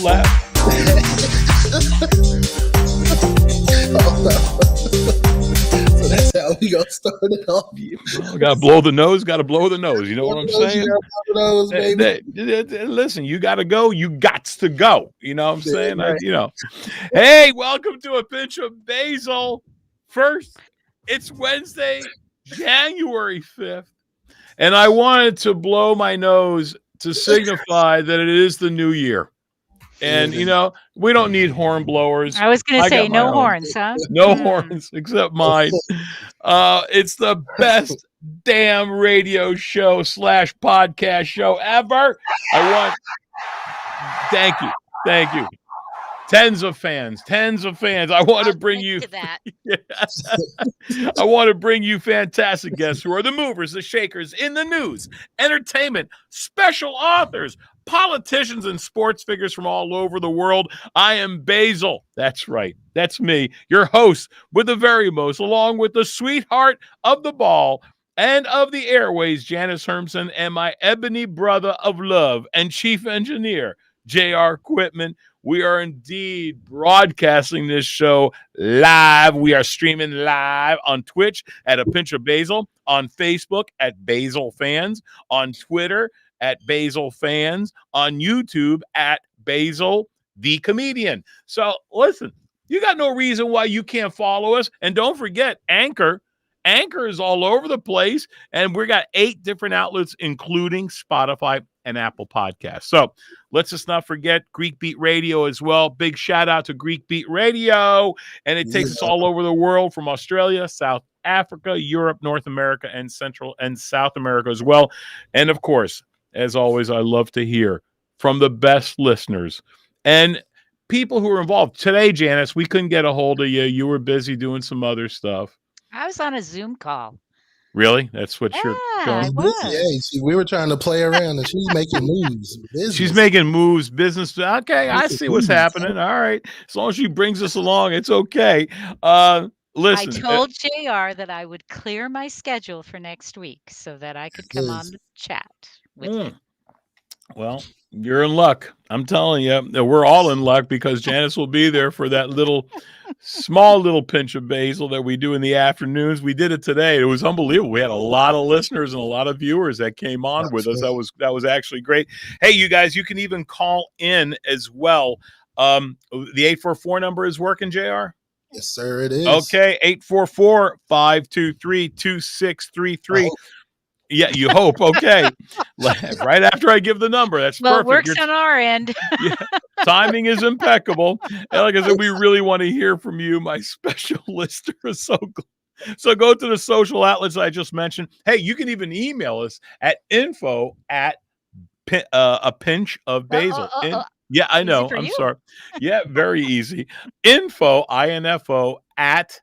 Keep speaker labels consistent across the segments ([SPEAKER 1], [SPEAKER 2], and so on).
[SPEAKER 1] Don't laugh.
[SPEAKER 2] So that's how we gonna start it off.
[SPEAKER 1] Got to blow the nose. Got to blow the nose. You know what I'm saying?
[SPEAKER 2] Nose, baby.
[SPEAKER 1] Listen, you got to go. You gots to go. You know what I'm saying?
[SPEAKER 2] Right.
[SPEAKER 1] Hey, welcome to a pinch of basil. First, it's Wednesday, January 5th, and I wanted to blow my nose to signify that it is the new year. And, we don't need horn blowers.
[SPEAKER 3] I was going to say
[SPEAKER 1] got my
[SPEAKER 3] no
[SPEAKER 1] own.
[SPEAKER 3] horns, huh?
[SPEAKER 1] No horns except mine. It's the best damn radio show / podcast show ever. Thank you. Tens of fans. I want to bring you
[SPEAKER 3] that.
[SPEAKER 1] I want to bring you fantastic guests who are the movers, the shakers in the news, entertainment, special authors, politicians, and sports figures from all over the world. I am Basil. That's right. That's me, your host with the very most, along with the sweetheart of the ball and of the airways, Janice Hermson, and my ebony brother of love and chief engineer, J.R. Quitman. We are indeed broadcasting this show live. We are streaming live on Twitch at A Pinch of Basil, on Facebook at Basil Fans, on Twitter at Basil Fans, on YouTube at Basil the Comedian. So listen, you got no reason why you can't follow us. And don't forget, Anchor. Anchor is all over the place, and we got 8 different outlets, including Spotify and Apple Podcasts. So let's just not forget Greek Beat Radio as well. Big shout out to Greek Beat Radio, and it takes us all over the world, from Australia, South Africa, Europe, North America, and Central and South America as well. And of course, as always, I love to hear from the best listeners and people who are involved. Today, Janice, we couldn't get a hold of you. You were busy doing some other stuff.
[SPEAKER 3] I was on a Zoom call.
[SPEAKER 1] Really? That's what you're
[SPEAKER 3] I
[SPEAKER 1] doing?
[SPEAKER 3] was.
[SPEAKER 2] Yeah, we were trying to play around, and she's making moves. Business.
[SPEAKER 1] She's making moves, business. Okay, I see what's happening. All right. As long as she brings us along, it's okay. Listen.
[SPEAKER 3] I told JR that I would clear my schedule for next week so that I could come on the chat with you.
[SPEAKER 1] Well, you're in luck. I'm telling you, we're all in luck, because Janice will be there for that small little pinch of basil that we do in the afternoons. We did it today. It was unbelievable. We had a lot of listeners and a lot of viewers that came on with us. That was actually great. Hey, you guys, you can even call in as well. The 844 number is working, JR?
[SPEAKER 2] Yes, sir, it is.
[SPEAKER 1] Okay, 844-523-2633. Yeah, you hope. Okay. Right after I give the number. That's perfect.
[SPEAKER 3] Well, it works on our end.
[SPEAKER 1] Yeah, timing is impeccable. And like I said, we really want to hear from you, my special listeners. So go to the social outlets I just mentioned. Hey, you can even email us at info@a pinch of basil. Yeah, I know. I'm sorry. Yeah, very easy. Info, INFO, at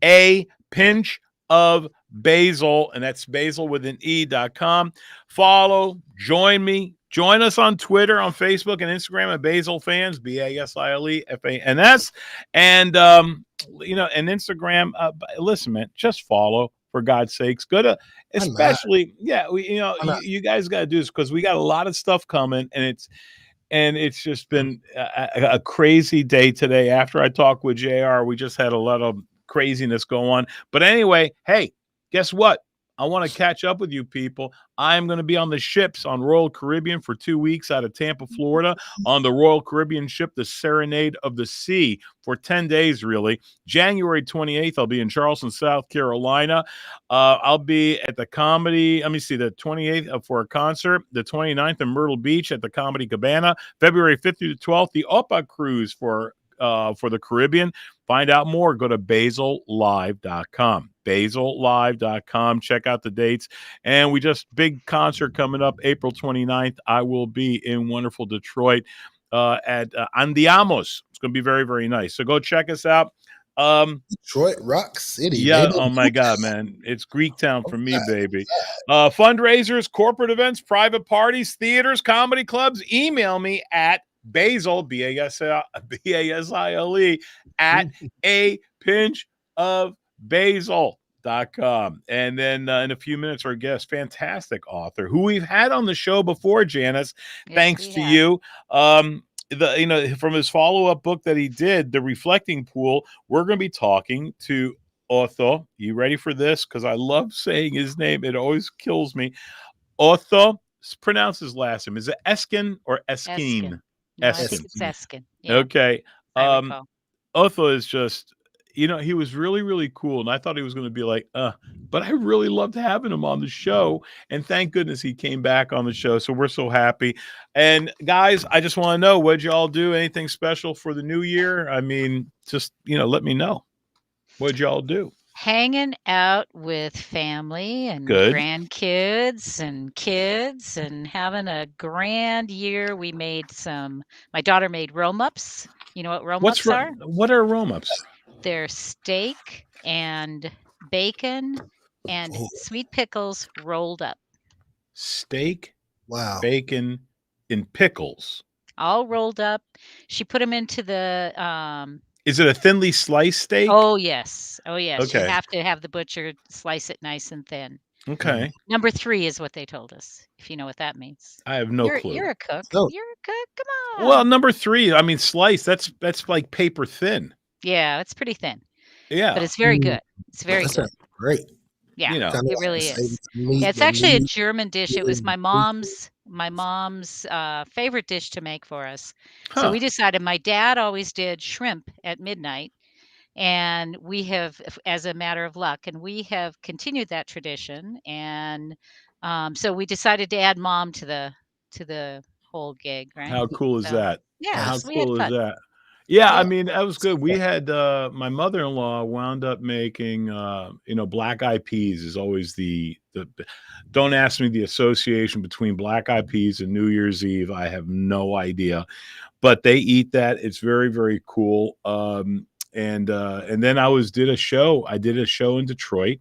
[SPEAKER 1] a pinch of basil, and that's basil with an e.com. Follow, join us on Twitter, on Facebook, and Instagram at Basil Fans, BASILE FANS, and and Instagram. Listen, man, just follow, for God's sakes. Go to, especially, you guys got to do this, because we got a lot of stuff coming, and it's just been a crazy day today. After I talked with JR, we just had a lot of craziness go on. But anyway, hey, guess what? I want to catch up with you people. I'm going to be on the ships on Royal Caribbean for 2 weeks out of Tampa, Florida, on the Royal Caribbean ship, the Serenade of the Sea, for 10 days, really. January 28th, I'll be in Charleston, South Carolina. I'll be at the Comedy, the 28th for a concert, the 29th in Myrtle Beach at the Comedy Cabana, February 5th through the 12th, the OPA cruise for the Caribbean. Find out more. Go to basillive.com. basillive.com. Check out the dates. And we just, big concert coming up April 29th. I will be in wonderful Detroit at Andiamos. It's going to be very, very nice. So go check us out.
[SPEAKER 2] Detroit Rock City.
[SPEAKER 1] Yeah.
[SPEAKER 2] Baby.
[SPEAKER 1] Oh my God, man. It's Greek town for me, baby. Fundraisers, corporate events, private parties, theaters, comedy clubs. Email me at Basil, BASILE, at a pinch of basil.com. And then in a few minutes, our guest, fantastic author who we've had on the show before, Janice.
[SPEAKER 3] Yes,
[SPEAKER 1] thanks to you. from his follow-up book that he did, The Reflecting Pool, we're going to be talking to Otho. You ready for this? Because I love saying his name. It always kills me. Otho, pronounce his last name. Is it Eskin or Eskin?
[SPEAKER 3] Eskin. No, I think
[SPEAKER 1] Eskin.
[SPEAKER 3] it's Eskin. Yeah,
[SPEAKER 1] Okay.
[SPEAKER 3] I recall.
[SPEAKER 1] Otho is just, he was really, really cool. And I thought he was going to be like, but I really loved having him on the show. And thank goodness he came back on the show. So we're so happy. And guys, I just want to know, what'd y'all do? Anything special for the new year? I mean, just, let me know. What'd y'all do?
[SPEAKER 3] Hanging out with family and
[SPEAKER 1] Good.
[SPEAKER 3] grandkids and kids and having a grand year. My daughter made roll-ups. You know what roll-ups are?
[SPEAKER 1] What are roll-ups?
[SPEAKER 3] They're steak and bacon and sweet pickles rolled up.
[SPEAKER 1] Steak,
[SPEAKER 2] wow,
[SPEAKER 1] bacon, and pickles.
[SPEAKER 3] All rolled up. She put them into the
[SPEAKER 1] Is it a thinly sliced steak?
[SPEAKER 3] Oh, yes. Oh, yes.
[SPEAKER 1] Okay.
[SPEAKER 3] You have to have the butcher slice it nice and thin.
[SPEAKER 1] Okay.
[SPEAKER 3] Number 3 is what they told us, if you know what that means.
[SPEAKER 1] I have no clue.
[SPEAKER 3] You're a cook.
[SPEAKER 2] No.
[SPEAKER 3] You're a cook. Come on.
[SPEAKER 1] Well, number 3, I mean, slice, that's like paper thin.
[SPEAKER 3] Yeah, it's pretty thin.
[SPEAKER 1] Yeah.
[SPEAKER 3] But it's very good. It's very
[SPEAKER 2] That's
[SPEAKER 3] good.
[SPEAKER 2] great.
[SPEAKER 3] Yeah,
[SPEAKER 2] Kinda
[SPEAKER 3] it
[SPEAKER 2] like
[SPEAKER 3] really
[SPEAKER 2] the
[SPEAKER 3] is.
[SPEAKER 2] meat,
[SPEAKER 3] Yeah, it's
[SPEAKER 2] the
[SPEAKER 3] actually a
[SPEAKER 2] meat,
[SPEAKER 3] German dish. It was my mom's favorite dish to make for us. So we decided, my dad always did shrimp at midnight, and we have, as a matter of luck, and we have continued that tradition. And so we decided to add mom to the whole gig, right?
[SPEAKER 1] How cool is
[SPEAKER 3] So,
[SPEAKER 1] that?
[SPEAKER 3] yeah,
[SPEAKER 1] How
[SPEAKER 3] so we had
[SPEAKER 1] cool is
[SPEAKER 3] fun.
[SPEAKER 1] that? Yeah, I
[SPEAKER 3] Yeah.
[SPEAKER 1] mean, that was good. We had my mother-in-law wound up making black eyed peas is always the don't ask me the association between black eyed peas and New Year's Eve. I have no idea. But they eat that. It's very, very cool. And then I did a show. I did a show in Detroit,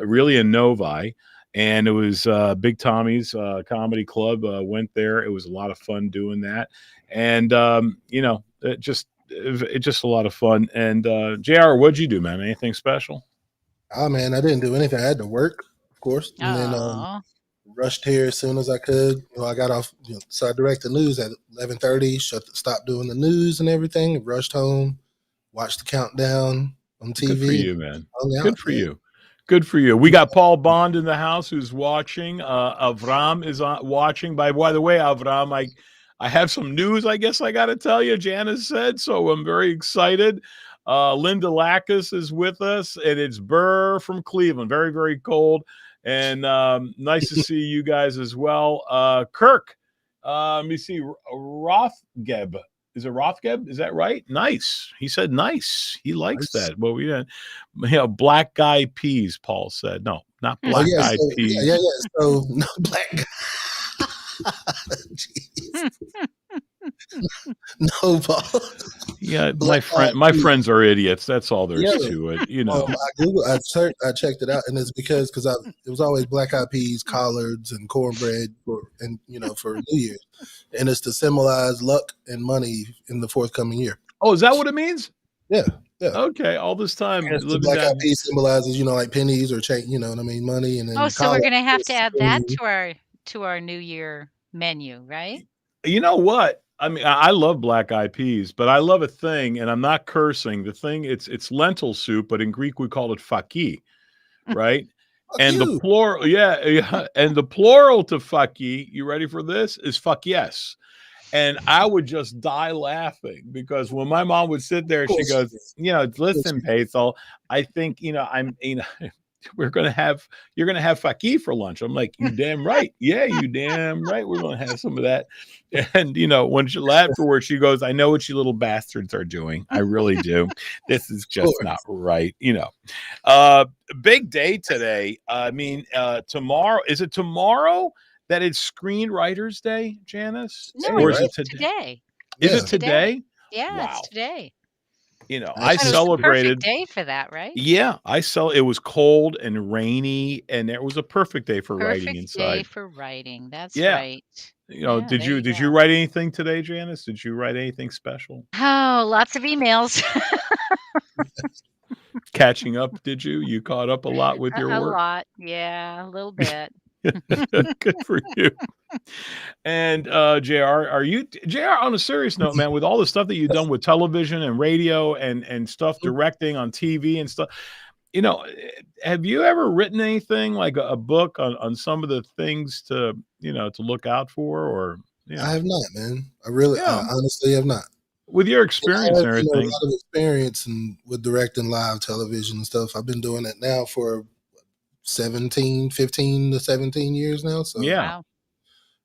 [SPEAKER 1] really in Novi. And it was Big Tommy's comedy club. Went there. It was a lot of fun doing that. And it's just a lot of fun. And JR, what'd you do, man? Anything special?
[SPEAKER 2] Oh man, I didn't do anything. I had to work, of course, and then rushed here as soon as I could. I got off. So I direct the news at 11:30. Stopped doing the news and everything. Rushed home, watched the countdown on TV.
[SPEAKER 1] Good for you, man. Good for you. Good for you. We got Paul Bond in the house who's watching. Avram is watching. By the way, Avram, I have some news, I guess I got to tell you, Janice said, so I'm very excited. Linda Lacus is with us, and it's Burr from Cleveland. Very, very cold, and nice to see you guys as well. Kirk, let me see, Rothgeb. Is it Rothgeb? Is that right? Nice. He said nice. He likes that. Well, black guy peas, Paul said. No, not black guy peas.
[SPEAKER 2] Yeah. So no black no, Paul.
[SPEAKER 1] Yeah, my friends are idiots. That's all there is to it.
[SPEAKER 2] I checked it out, and it's because it was always black eyed peas, collards, and cornbread for New Year's, and it's to symbolize luck and money in the forthcoming year.
[SPEAKER 1] Oh, is that what it means?
[SPEAKER 2] Yeah.
[SPEAKER 1] Okay, all this time.
[SPEAKER 2] The black eyed peas symbolizes, like pennies or change, money, and then.
[SPEAKER 3] So we're gonna have to add that to our New Year menu, right?
[SPEAKER 1] You know what? I mean, I love black eyed peas, but I love a thing, and I'm not cursing. The thing, it's lentil soup, but in Greek we call it faki, right? And the plural, and the plural to faki, you ready for this? Is fuck yes. And I would just die laughing because when my mom would sit there, she goes, listen, Basil, I think, you're going to have faki for lunch. I'm like, you damn right. Yeah, you damn right. We're going to have some of that. And, when afterwards she goes, I know what you little bastards are doing. I really do. This is just not right. Big day today. I mean, tomorrow, is it tomorrow that it's Screenwriters Day, Janice?
[SPEAKER 3] No, or is it today?
[SPEAKER 1] Is it today?
[SPEAKER 3] Yeah, wow. It's today.
[SPEAKER 1] I celebrated.
[SPEAKER 3] Perfect day for that, right?
[SPEAKER 1] Yeah, it was cold and rainy, and it was a perfect day for writing inside.
[SPEAKER 3] Perfect day for writing. That's right.
[SPEAKER 1] Did you write anything today, Janice? Did you write anything special?
[SPEAKER 3] Oh, lots of emails.
[SPEAKER 1] Catching up, did you? You caught up a lot with your work?
[SPEAKER 3] A lot, yeah, a little bit.
[SPEAKER 1] Good for you. And JR, JR, on a serious note, man, with all the stuff that you've done with television and radio and stuff directing on TV and stuff, have you ever written anything like a book on some of the things to look out for, or
[SPEAKER 2] I have not, man. I honestly have not.
[SPEAKER 1] With your experience and everything,
[SPEAKER 2] a lot of experience with directing live television and stuff. I've been doing it now for 15 to 17 years now. So
[SPEAKER 1] yeah,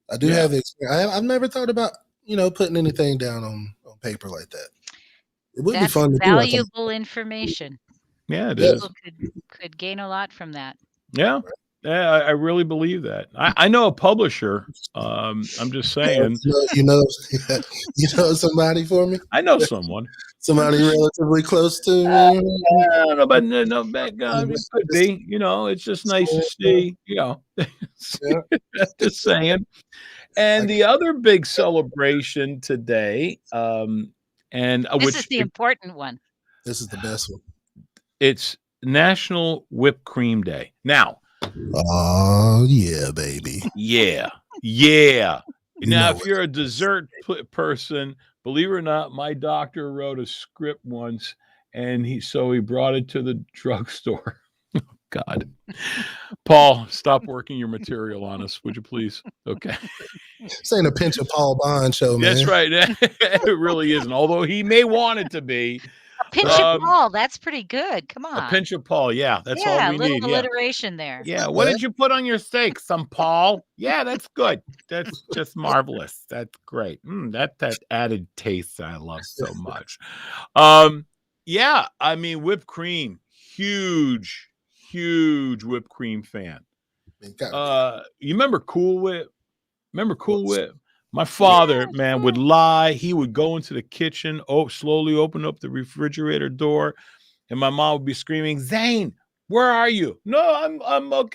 [SPEAKER 2] I do have experience. I've never thought about putting anything down on paper like that. It would be fun to do.
[SPEAKER 3] Valuable information.
[SPEAKER 1] Yeah, it is.
[SPEAKER 3] People could gain a lot from that.
[SPEAKER 1] Yeah. Yeah, I really believe that. I know a publisher. I'm just saying.
[SPEAKER 2] You know somebody for me?
[SPEAKER 1] I know someone.
[SPEAKER 2] Somebody relatively close to me.
[SPEAKER 1] I don't know, but no, it could be. It's just nice to see. Just saying. And the other big celebration today,
[SPEAKER 3] this is the important one.
[SPEAKER 2] This is the best one.
[SPEAKER 1] It's National Whipped Cream Day. Now.
[SPEAKER 2] Oh, yeah, baby.
[SPEAKER 1] Yeah. Now, if you're a dessert person, believe it or not, my doctor wrote a script once, and he brought it to the drugstore. Oh, God. Paul, stop working your material on us, would you please? Okay.
[SPEAKER 2] This ain't a Pinch of Paul Bond show, man.
[SPEAKER 1] That's right. It really isn't, although he may want it to be.
[SPEAKER 3] A pinch of Paul, that's pretty good. Come on.
[SPEAKER 1] A pinch of Paul, yeah. That's all we need.
[SPEAKER 3] A little alliteration there.
[SPEAKER 1] Yeah. What did you put on your steak? Some Paul? Yeah, that's good. That's just marvelous. That's great. That added taste I love so much. Yeah, I mean, whipped cream. Huge whipped cream fan. You remember Cool Whip? Cool Whip? My father, man, would lie. He would go into the kitchen, slowly open up the refrigerator door, and my mom would be screaming, "Zane, where are you?" "No,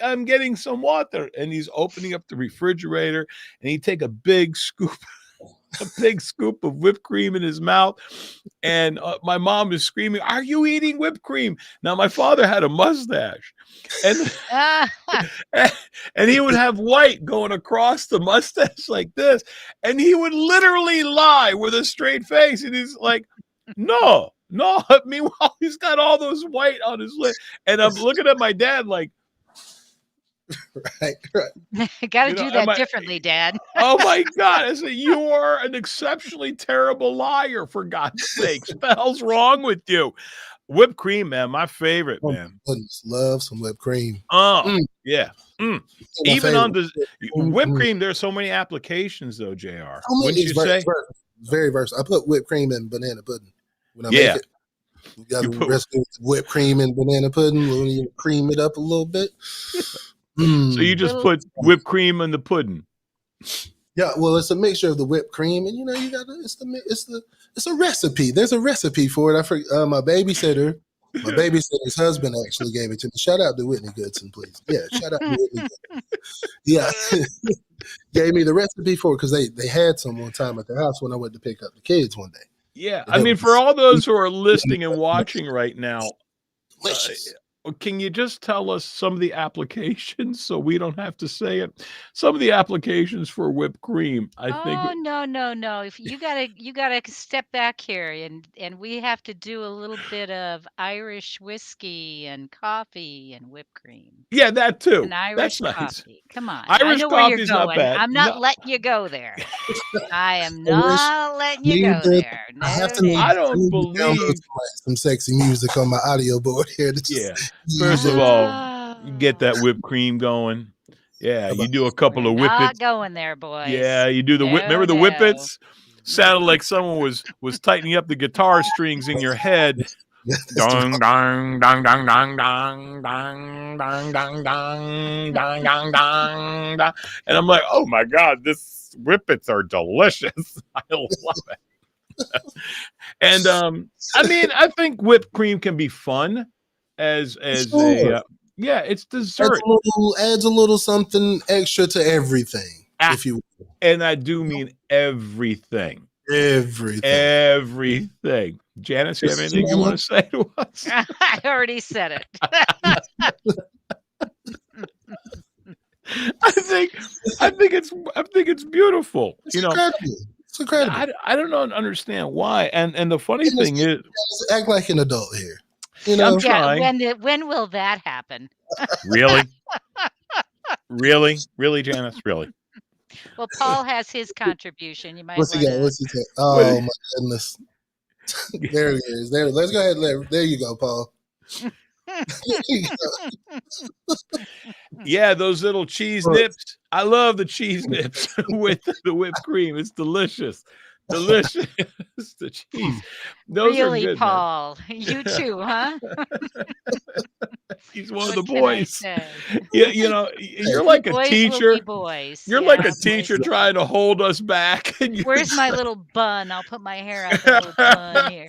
[SPEAKER 1] I'm getting some water." And he's opening up the refrigerator, and he'd take a big scoop of whipped cream in his mouth. And my mom is screaming, "Are you eating whipped cream?" Now, my father had a mustache, and he would have white going across the mustache like this. And he would literally lie with a straight face. And he's like, no. Meanwhile, he's got all those white on his lip. And I'm looking at my dad like,
[SPEAKER 2] Right.
[SPEAKER 3] Got to do that differently, Dad.
[SPEAKER 1] Oh my God! I said, you are an exceptionally terrible liar. For God's sakes, what the hell's wrong with you? Whipped cream, man, my favorite, man.
[SPEAKER 2] Love some whipped cream.
[SPEAKER 1] Oh, yeah. Even on the whipped cream, there's so many applications, though, JR. Wouldn't you say?
[SPEAKER 2] Very versatile. I put whipped cream in banana pudding when I make it. You got to recipe whipped cream and banana pudding. You cream it up a little bit.
[SPEAKER 1] So you just put whipped cream in the pudding.
[SPEAKER 2] Yeah, well, it's a mixture of the whipped cream, and you got it's a recipe. There's a recipe for it. I forget. My babysitter's husband actually gave it to me. Shout out to Whitney Goodson, please. Yeah, shout out to Whitney Goodson. Yeah, gave me the recipe for it because they had some one time at the house when I went to pick up the kids one day.
[SPEAKER 1] Yeah, I mean, for all those who are listening and watching right now,
[SPEAKER 2] delicious.
[SPEAKER 1] Can you just tell us some of the applications so we don't have to say it? Some of the applications for whipped cream, I think.
[SPEAKER 3] No. If you gotta step back here, and we have to do a little bit of Irish whiskey and coffee and whipped cream.
[SPEAKER 1] Yeah, that too.
[SPEAKER 3] And Irish
[SPEAKER 1] That's
[SPEAKER 3] coffee.
[SPEAKER 1] Nice.
[SPEAKER 3] Come on.
[SPEAKER 1] Irish coffee's not bad.
[SPEAKER 3] I'm not letting you go there. I am not letting you go there. No,
[SPEAKER 1] I don't believe
[SPEAKER 2] some sexy music on my audio board here.
[SPEAKER 1] First of all, you get that whipped cream going. Yeah, you do a couple of whippets.
[SPEAKER 3] Not going there, boys.
[SPEAKER 1] Yeah, you do the remember the whippets? Sounded like someone was tightening up the guitar strings in your head. Dong dong dong dong dong dong dong dong dong dong dong dong dong. And I'm like, oh my God, this whippets are delicious. I love it. And I mean, I think whipped cream can be fun. As a it's dessert.
[SPEAKER 2] Adds a little something extra to everything, if you will.
[SPEAKER 1] And I do mean everything. Everything. Janice, you have anything you want to say to us?
[SPEAKER 3] I already said it.
[SPEAKER 1] I think it's beautiful.
[SPEAKER 2] It's incredible. It's incredible.
[SPEAKER 1] I don't understand why. And the funny thing is,
[SPEAKER 2] act like an adult here.
[SPEAKER 1] I'm trying.
[SPEAKER 3] When will that happen?
[SPEAKER 1] Really? Really, Janice? Really?
[SPEAKER 3] Well, Paul has his contribution. You might.
[SPEAKER 2] What's he got? What's he got? Oh my goodness! There he is. There. Let's go ahead. There you go, Paul.
[SPEAKER 1] Yeah, those little cheese nips. I love the cheese nips with the whipped cream. It's delicious. Delicious. The cheese. Those
[SPEAKER 3] really,
[SPEAKER 1] are good,
[SPEAKER 3] Paul. You too, huh?
[SPEAKER 1] He's one of the boys. Yeah, you're like a teacher. You're like a teacher trying to hold us back.
[SPEAKER 3] Where's my little bun? I'll put my hair out the little bun here.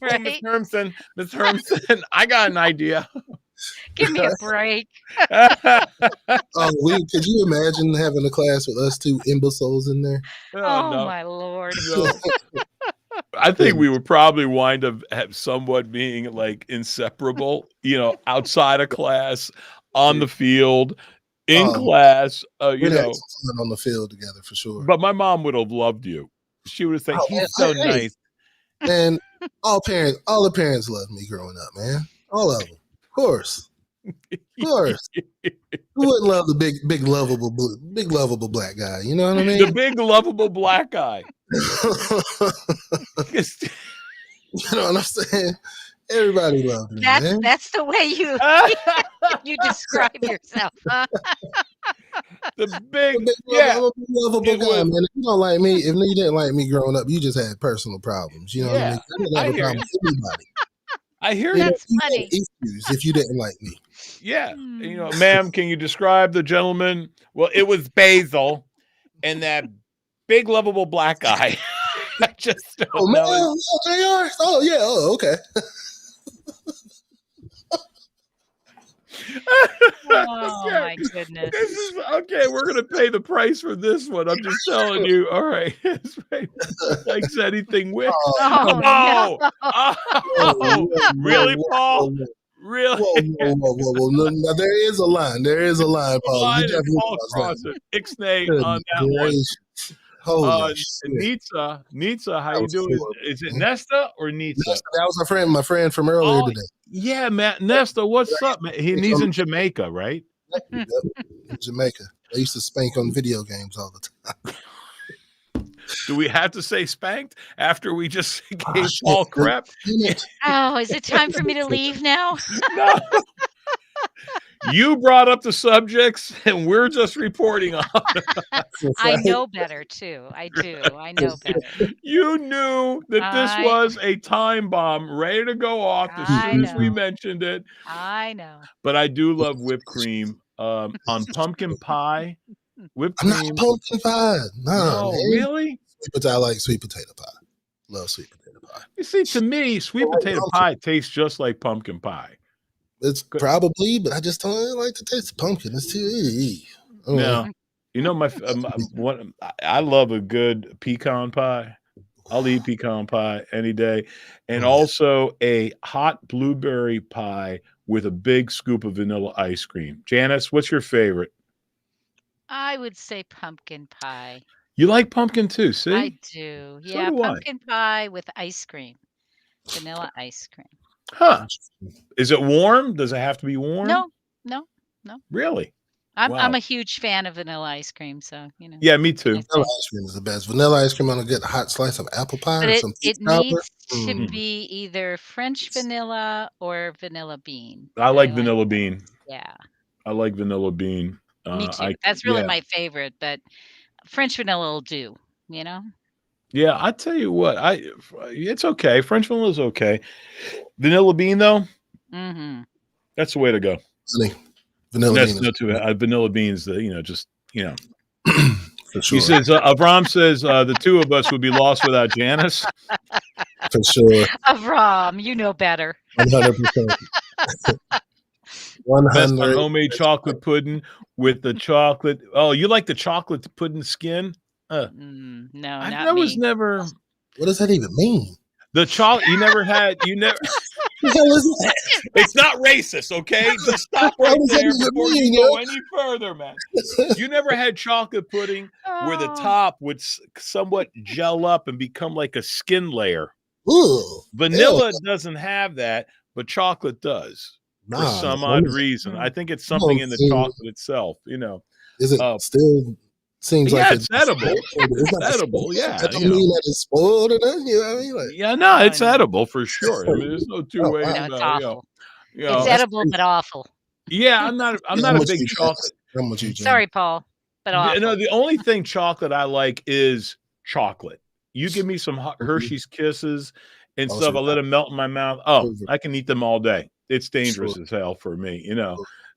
[SPEAKER 3] Right?
[SPEAKER 1] Miss Hermson, I got an idea.
[SPEAKER 3] Give me a break.
[SPEAKER 2] Could you imagine having a class with us two imbeciles in there?
[SPEAKER 3] Oh no. My Lord.
[SPEAKER 1] No. I think we would probably wind up somewhat being like inseparable, outside of class, on the field, in class,
[SPEAKER 2] we'd have fun on the field together for sure.
[SPEAKER 1] But my mom would have loved you. She would have said, he's so nice.
[SPEAKER 2] And all the parents loved me growing up, man. All of them. Of course. Who wouldn't love the big lovable black guy? You know what I mean?
[SPEAKER 1] The big lovable black guy.
[SPEAKER 2] You know what I'm saying? Everybody loved me.
[SPEAKER 3] That's the way you describe yourself, huh?
[SPEAKER 1] The big
[SPEAKER 2] lovable guy, man. If you don't like me, if you didn't like me growing up, you just had personal problems. You know what I mean? I didn't have a problem with anybody.
[SPEAKER 1] I hear
[SPEAKER 3] that's funny.
[SPEAKER 2] Issues if you didn't like me.
[SPEAKER 1] Yeah. Ma'am, can you describe the gentleman? Well, it was Basil and that big lovable black guy. I just don't know.
[SPEAKER 2] Man. JR? Oh, yeah. Oh, okay.
[SPEAKER 3] Oh my goodness.
[SPEAKER 1] Okay, we're gonna pay the price for this one. I'm just telling you. All right. Likes anything with. Really, Paul? Really?
[SPEAKER 2] Whoa. Now, there is a line. Paul. You definitely
[SPEAKER 1] cross it. Ixnay on that one.
[SPEAKER 2] Holy
[SPEAKER 1] Nitsa, how you doing? Is it Nesta or Nitsa?
[SPEAKER 2] That was my friend from earlier today.
[SPEAKER 1] Yeah, Matt. Nesta, what's up, man? He's in Jamaica, right?
[SPEAKER 2] Yep, in Jamaica. I used to spank on video games all the time.
[SPEAKER 1] Do we have to say spanked after we just gave Paul crap?
[SPEAKER 3] Oh, is it time for me to leave now?
[SPEAKER 1] No. You brought up the subjects, and we're just reporting on.
[SPEAKER 3] I know better too. I do. I know better.
[SPEAKER 1] You knew that this was a time bomb ready to go off as soon as we mentioned it.
[SPEAKER 3] I know.
[SPEAKER 1] But I do love whipped cream on pumpkin pie. Whipped cream.
[SPEAKER 2] I'm not pumpkin pie. No,
[SPEAKER 1] really?
[SPEAKER 2] I like sweet potato pie. Love sweet potato pie.
[SPEAKER 1] You see, to me, sweet potato pie tastes just like pumpkin pie.
[SPEAKER 2] It's probably, but I just don't like the taste of pumpkin. It's too.
[SPEAKER 1] Now, I love a good pecan pie. I'll eat pecan pie any day, and also a hot blueberry pie with a big scoop of vanilla ice cream. Janice, what's your favorite?
[SPEAKER 3] I would say pumpkin pie.
[SPEAKER 1] You like pumpkin too? See,
[SPEAKER 3] I do. Yeah, pumpkin pie with ice cream, vanilla ice cream.
[SPEAKER 1] Huh? Is it warm? Does it have to be warm?
[SPEAKER 3] No.
[SPEAKER 1] Really?
[SPEAKER 3] I'm a huge fan of vanilla ice cream, so
[SPEAKER 2] Yeah, me too. Vanilla ice cream is the best. Vanilla ice cream on a good hot slice of apple pie.
[SPEAKER 3] But it needs to be either French vanilla or vanilla bean.
[SPEAKER 1] I like vanilla bean.
[SPEAKER 3] Yeah.
[SPEAKER 1] I like vanilla bean.
[SPEAKER 3] Me too. That's really my favorite, but French vanilla will do.
[SPEAKER 1] Yeah, I tell you what, it's okay. French vanilla is okay. Vanilla bean though, that's the way to go.
[SPEAKER 2] Vanilla
[SPEAKER 1] beans, just.
[SPEAKER 2] For sure.
[SPEAKER 1] He says, Avram says the two of us would be lost without Janice.
[SPEAKER 2] For sure.
[SPEAKER 3] Avram, you know better.
[SPEAKER 2] 100%.
[SPEAKER 1] 100. Homemade chocolate pudding with the chocolate. Oh, you like the chocolate pudding skin?
[SPEAKER 3] No,
[SPEAKER 1] that was never.
[SPEAKER 2] What does that even mean?
[SPEAKER 1] The chocolate you never had.
[SPEAKER 2] the hell is that?
[SPEAKER 1] It's not racist, okay? Just stop right there before you go any further, man. You never had chocolate pudding where the top would somewhat gel up and become like a skin layer?
[SPEAKER 2] Ooh,
[SPEAKER 1] Vanilla doesn't have that, but chocolate does for
[SPEAKER 2] nah,
[SPEAKER 1] some odd reason. I think it's something in the chocolate itself,
[SPEAKER 2] Is it still seems like
[SPEAKER 1] it's edible. It's edible, yeah.
[SPEAKER 2] That don't mean that it's spoiled or nothing, you know what I mean? Like,
[SPEAKER 1] yeah, no, it's edible for sure. I mean, there's no two ways
[SPEAKER 3] No, it's awful.
[SPEAKER 1] it's
[SPEAKER 3] edible but awful.
[SPEAKER 1] Yeah, I'm not a big chocolate.
[SPEAKER 3] Sorry, Paul, but awful.
[SPEAKER 1] No, the only thing chocolate I like is chocolate. You give me some Hershey's Kisses and stuff, I let them melt in my mouth. Oh, I can eat them all day. It's dangerous as hell for me,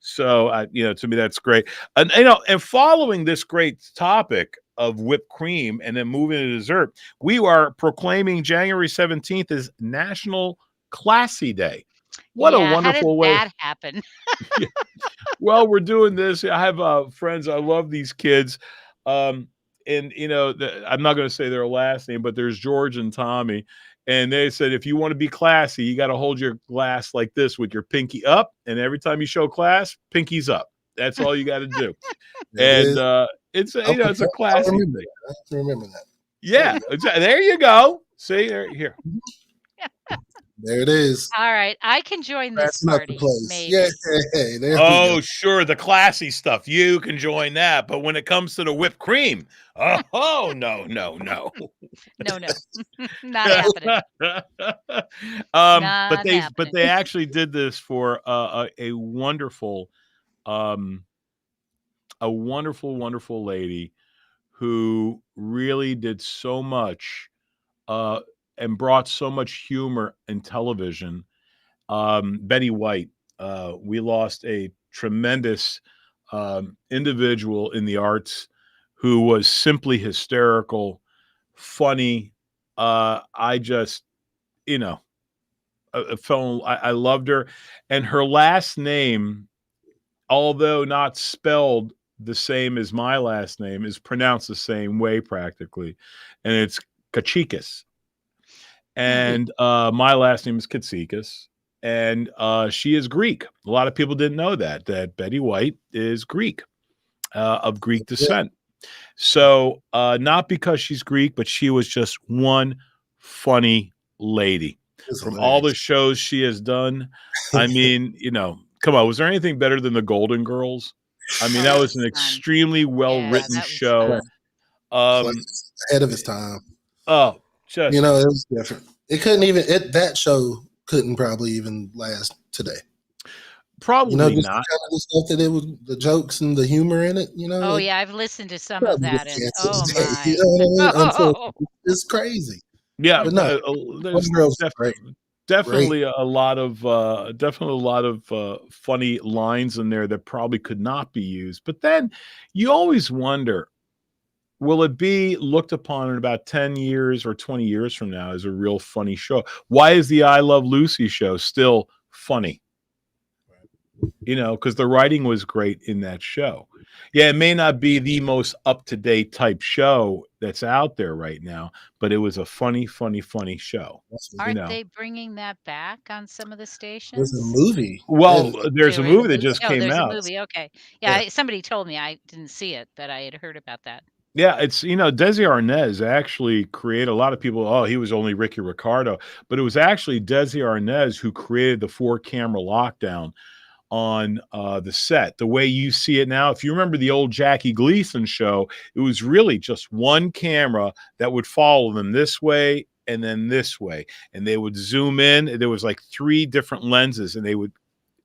[SPEAKER 1] So, to me, that's great. And, and following this great topic of whipped cream and then moving to dessert, we are proclaiming January 17th as National Classy Day. What a wonderful way.
[SPEAKER 3] How did that happen?
[SPEAKER 1] Yeah. Well, we're doing this. I have friends. I love these kids. And, I'm not going to say their last name, but there's George and Tommy. And they said, if you want to be classy, you got to hold your glass like this with your pinky up. And every time you show class, pinky's up. That's all you got to do. And it's a classy thing.
[SPEAKER 2] I have to remember that.
[SPEAKER 1] Yeah. There you go. See, here.
[SPEAKER 2] There it is.
[SPEAKER 3] All right. I can join this party. Maybe.
[SPEAKER 2] Yeah.
[SPEAKER 1] Sure. The classy stuff. You can join that. But when it comes to the whipped cream, no.
[SPEAKER 3] No. Not happening.
[SPEAKER 1] But they actually did this for a wonderful wonderful lady who really did so much and brought so much humor in television. Betty White. We lost a tremendous individual in the arts who was simply hysterical, funny. I just, I loved her. And her last name, although not spelled the same as my last name, is pronounced the same way practically. And it's Kachikas. And my last name is Katsikas. And she is Greek. A lot of people didn't know that Betty White is Greek, of Greek descent. So not because she's Greek, but she was just one funny lady. From all the shows she has done, I mean, come on, was there anything better than the Golden Girls? I mean, that was an extremely well-written show.
[SPEAKER 2] Ahead of its time.
[SPEAKER 1] Oh, just
[SPEAKER 2] it was different. It couldn't even that show couldn't probably even last today.
[SPEAKER 1] Probably not.
[SPEAKER 2] Kind of the stuff that it was, the jokes and the humor in it.
[SPEAKER 3] Oh yeah, I've listened to some of that. And,
[SPEAKER 2] it's crazy.
[SPEAKER 1] Yeah, but no, there's definitely a lot of funny lines in there that probably could not be used. But then you always wonder, will it be looked upon in about 10 years or 20 years from now as a real funny show? Why is the I Love Lucy show still funny? Because the writing was great in that show. Yeah, it may not be the most up-to-date type show that's out there right now, but it was a funny show.
[SPEAKER 3] Aren't they bringing that back on some of the stations?
[SPEAKER 2] There's a movie.
[SPEAKER 1] Well, there's a movie that just came out.
[SPEAKER 3] There's a movie, okay. Yeah, somebody told me. I didn't see it, but I had heard about that.
[SPEAKER 1] Yeah, it's, Desi Arnaz actually created, a lot of people, he was only Ricky Ricardo, but it was actually Desi Arnaz who created the 4-camera lockdown on the set. The way you see it now, if you remember the old Jackie Gleason show, it was really just one camera that would follow them this way and then this way. And they would zoom in. There was like 3 different lenses and they would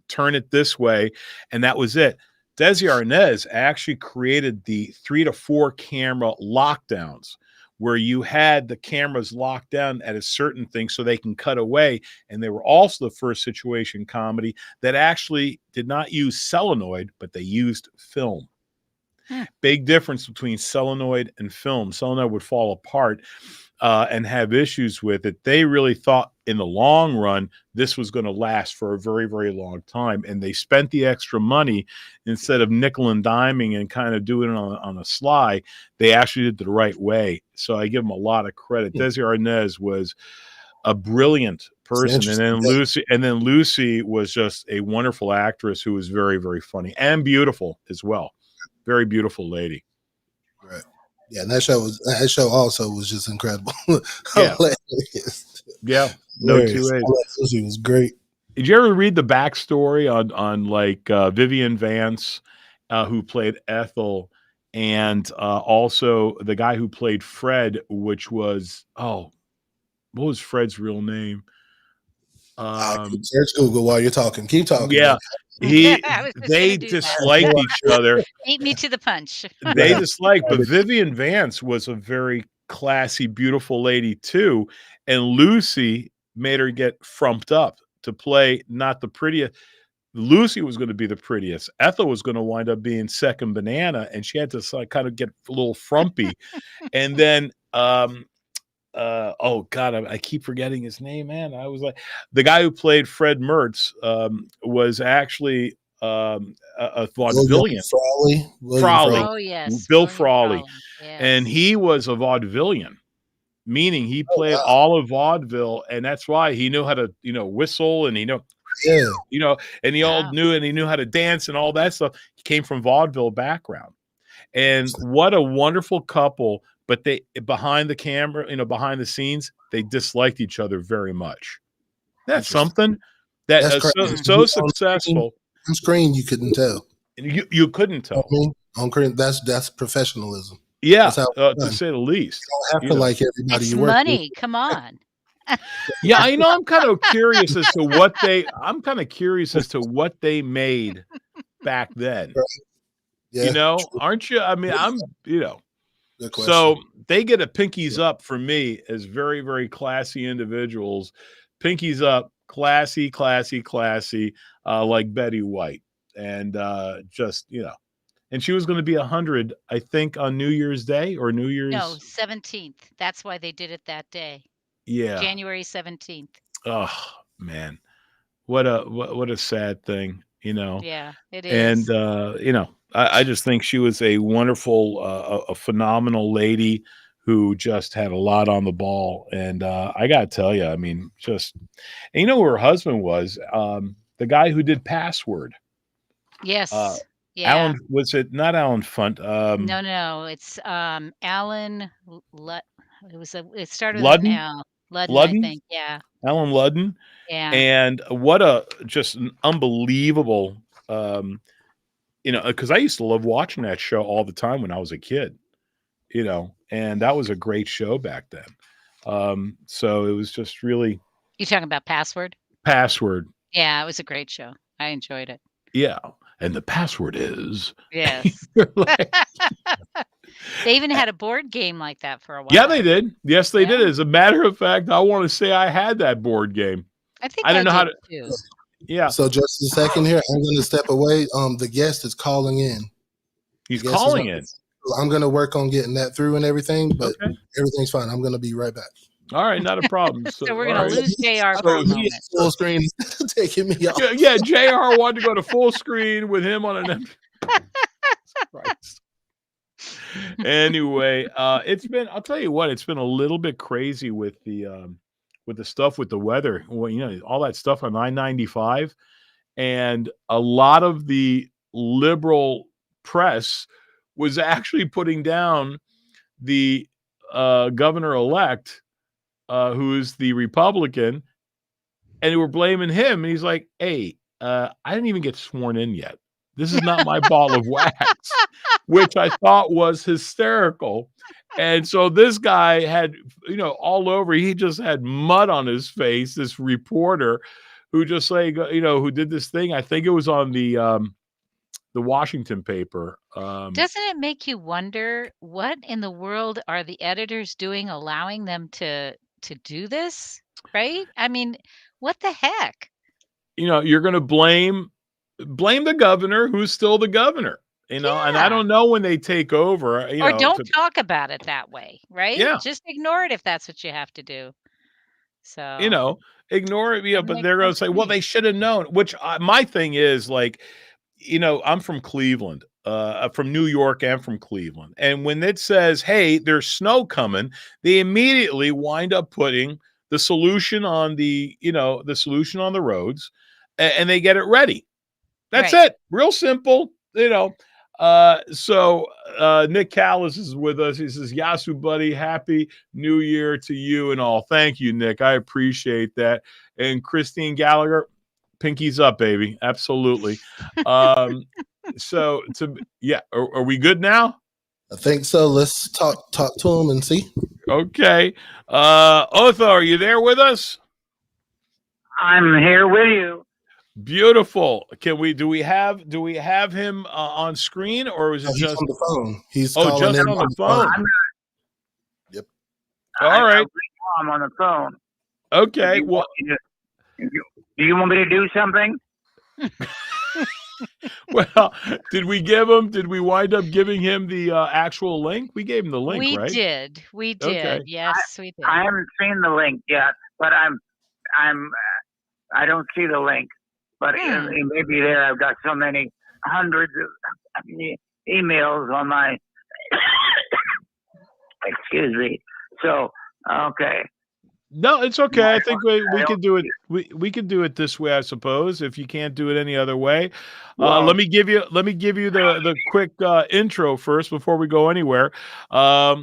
[SPEAKER 1] turn it this way. And that was it. Desi Arnaz actually created the 3 to 4 camera lockdowns where you had the cameras locked down at a certain thing so they can cut away. And they were also the first situation comedy that actually did not use solenoid, but they used film. Big difference between solenoid and film. Solenoid would fall apart and have issues with it. They really thought in the long run, this was going to last for a very, very long time. And they spent the extra money instead of nickel and diming and kind of doing it on a sly. They actually did it the right way. So I give them a lot of credit. Desi Arnaz was a brilliant person. And then Lucy was just a wonderful actress who was very, very funny and beautiful as well. Very beautiful lady.
[SPEAKER 2] Right. Yeah, and that show also was just incredible.
[SPEAKER 1] Yeah.
[SPEAKER 2] Hilarious.
[SPEAKER 1] Yeah. No two ways.
[SPEAKER 2] Lucy was great.
[SPEAKER 1] Did you ever read the backstory on like Vivian Vance, who played Ethel, and also the guy who played Fred, which was what was Fred's real name?
[SPEAKER 2] Search Google while you're talking. Keep talking.
[SPEAKER 1] Yeah, they disliked each other.
[SPEAKER 3] Beat me to the punch.
[SPEAKER 1] They disliked, but Vivian Vance was a very classy, beautiful lady too, and Lucy made her get frumped up to play not the prettiest. Lucy was going to be the prettiest. Ethel was going to wind up being second banana, and she had to kind of get a little frumpy. And then, oh God, I keep forgetting his name, man. I was like, the guy who played Fred Mertz was actually a vaudevillian. Frawley.
[SPEAKER 3] Oh yes,
[SPEAKER 1] Bill Frawley. Yes. And he was a vaudevillian. Meaning he played all of vaudeville, and that's why he knew how to, whistle, and he knew, and he all knew, and he knew how to dance and all that stuff. He came from vaudeville background, and what a wonderful couple. But they behind the camera, behind the scenes, they disliked each other very much. That's something that is so successful.
[SPEAKER 2] On screen, you couldn't tell.
[SPEAKER 1] You couldn't tell.
[SPEAKER 2] On screen, that's professionalism.
[SPEAKER 1] Yeah, to say the least.
[SPEAKER 2] You don't have to like everybody
[SPEAKER 3] it's
[SPEAKER 2] you work
[SPEAKER 3] money.
[SPEAKER 2] with.
[SPEAKER 3] Come on.
[SPEAKER 1] Yeah, I'm kind of curious as to what they made back then. Right. Yeah, aren't you? I mean, Good question. So they get a pinkies up for me as very, very classy individuals. Pinkies up, classy, like Betty White, and just And she was going to be 100, I think, on New Year's Day or New Year's.
[SPEAKER 3] No, 17th. That's why they did it that day.
[SPEAKER 1] Yeah,
[SPEAKER 3] January 17th.
[SPEAKER 1] Oh man, what a sad thing,
[SPEAKER 3] Yeah, it is.
[SPEAKER 1] And I just think she was a wonderful, a phenomenal lady who just had a lot on the ball. And I got to tell you, I mean, and who her husband was? The guy who did Password.
[SPEAKER 3] Yes.
[SPEAKER 1] Yeah. Alan, was it not Alan Funt?
[SPEAKER 3] No, it's Alan. It started
[SPEAKER 1] Ludden?
[SPEAKER 3] with an L. Ludden, I think. Yeah.
[SPEAKER 1] Alan Ludden.
[SPEAKER 3] Yeah.
[SPEAKER 1] And what just an unbelievable, because I used to love watching that show all the time when I was a kid, and that was a great show back then. So it was just really.
[SPEAKER 3] You talking about Password?
[SPEAKER 1] Password.
[SPEAKER 3] Yeah, it was a great show. I enjoyed it.
[SPEAKER 1] Yeah. And the password is.
[SPEAKER 3] Yes. They even had a board game like that for a while.
[SPEAKER 1] Yeah, they did. Yes, they did. As a matter of fact, I want to say I had that board game.
[SPEAKER 3] I think I don't know how to. Too.
[SPEAKER 1] Yeah.
[SPEAKER 2] So just a second here. I'm going to step away. The guest is calling in.
[SPEAKER 1] He's calling in.
[SPEAKER 2] I'm going to work on getting that through and everything, but everything's fine. I'm going to be right back.
[SPEAKER 1] All right, not a problem.
[SPEAKER 3] So we're going to lose JR for a moment.
[SPEAKER 2] Full screen taking me off.
[SPEAKER 1] Yeah, JR wanted to go to full screen with him on an empty. Christ. Anyway, I'll tell you what, it's been a little bit crazy with the stuff with the weather. Well, all that stuff on I-95, and a lot of the liberal press was actually putting down the governor-elect, who is the Republican, and they were blaming him. And he's like, hey, I didn't even get sworn in yet. This is not my ball of wax, which I thought was hysterical. And so this guy had, all over, he just had mud on his face, this reporter who just who did this thing. I think it was on the Washington paper.
[SPEAKER 3] Doesn't it make you wonder what in the world are the editors doing, allowing them to do this? Right? I mean, what the heck?
[SPEAKER 1] You're going to blame the governor, who's still the governor, and I don't know when they take over,
[SPEAKER 3] or don't talk about it that way, right?
[SPEAKER 1] Yeah.
[SPEAKER 3] Just ignore it if that's what you have to do. So,
[SPEAKER 1] ignore it. Yeah, but they're going to say, well, they should have known, which my thing is like, I'm from Cleveland, from New York and from Cleveland. And when it says, hey, there's snow coming, they immediately wind up putting the solution on the solution on the roads, and they get it ready. That's it. Real simple, So Nick Callis is with us. He says, Yasu, buddy, happy New Year to you and all. Thank you, Nick. I appreciate that. And Christine Gallagher, pinkies up, baby. Absolutely. Are we good now?
[SPEAKER 2] I think so. Let's talk to him and see.
[SPEAKER 1] Okay. Otho, are you there with us?
[SPEAKER 4] I'm here with you.
[SPEAKER 1] Beautiful. Do we have him on screen, or is it just
[SPEAKER 2] on the phone? He's
[SPEAKER 1] calling just in on the phone.
[SPEAKER 2] Yep.
[SPEAKER 1] All right.
[SPEAKER 4] I'm on the phone.
[SPEAKER 1] Okay.
[SPEAKER 4] Do you want me to do something?
[SPEAKER 1] Well, did we wind up giving him the actual link? We gave him the link, right?
[SPEAKER 3] We did. Okay. Yes, we did.
[SPEAKER 4] I haven't seen the link yet, but I don't see the link. But it may be there. I've got so many hundreds of emails on my excuse me. So okay.
[SPEAKER 1] No, it's okay. I think we can do it. We can do it this way, I suppose. If you can't do it any other way, let me give you the quick intro first before we go anywhere. Our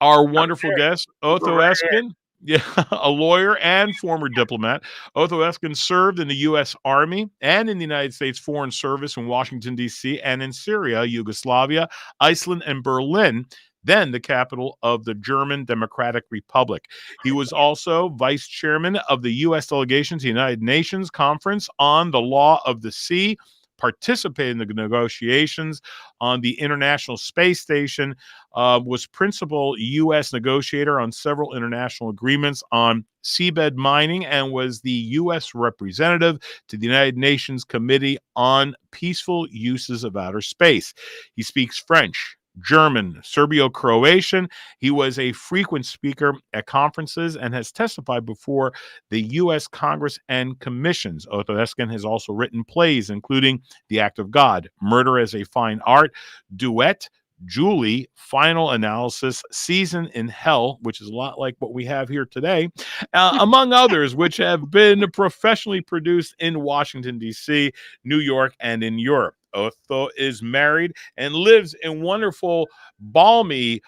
[SPEAKER 1] wonderful guest, Otho Eskin. Yeah, a lawyer and former diplomat. Otho Eskin served in the U.S. Army and in the United States Foreign Service in Washington, D.C., and in Syria, Yugoslavia, Iceland, and Berlin, then the capital of the German Democratic Republic. He was also vice chairman of the U.S. delegation to the United Nations Conference on the Law of the Sea, participated in the negotiations on the International Space Station, was principal U.S. negotiator on several international agreements on seabed mining, and was the U.S. representative to the United Nations Committee on Peaceful Uses of Outer Space. He speaks French, German, Serbio-Croatian. He was a frequent speaker at conferences and has testified before the U.S. Congress and commissions. Otho Eskin has also written plays, including The Act of God, Murder as a Fine Art, Duet, Julie, Final Analysis, Season in Hell, which is a lot like what we have here today, among others, which have been professionally produced in Washington, D.C., New York, and in Europe. Otho is married and lives in wonderful, balmy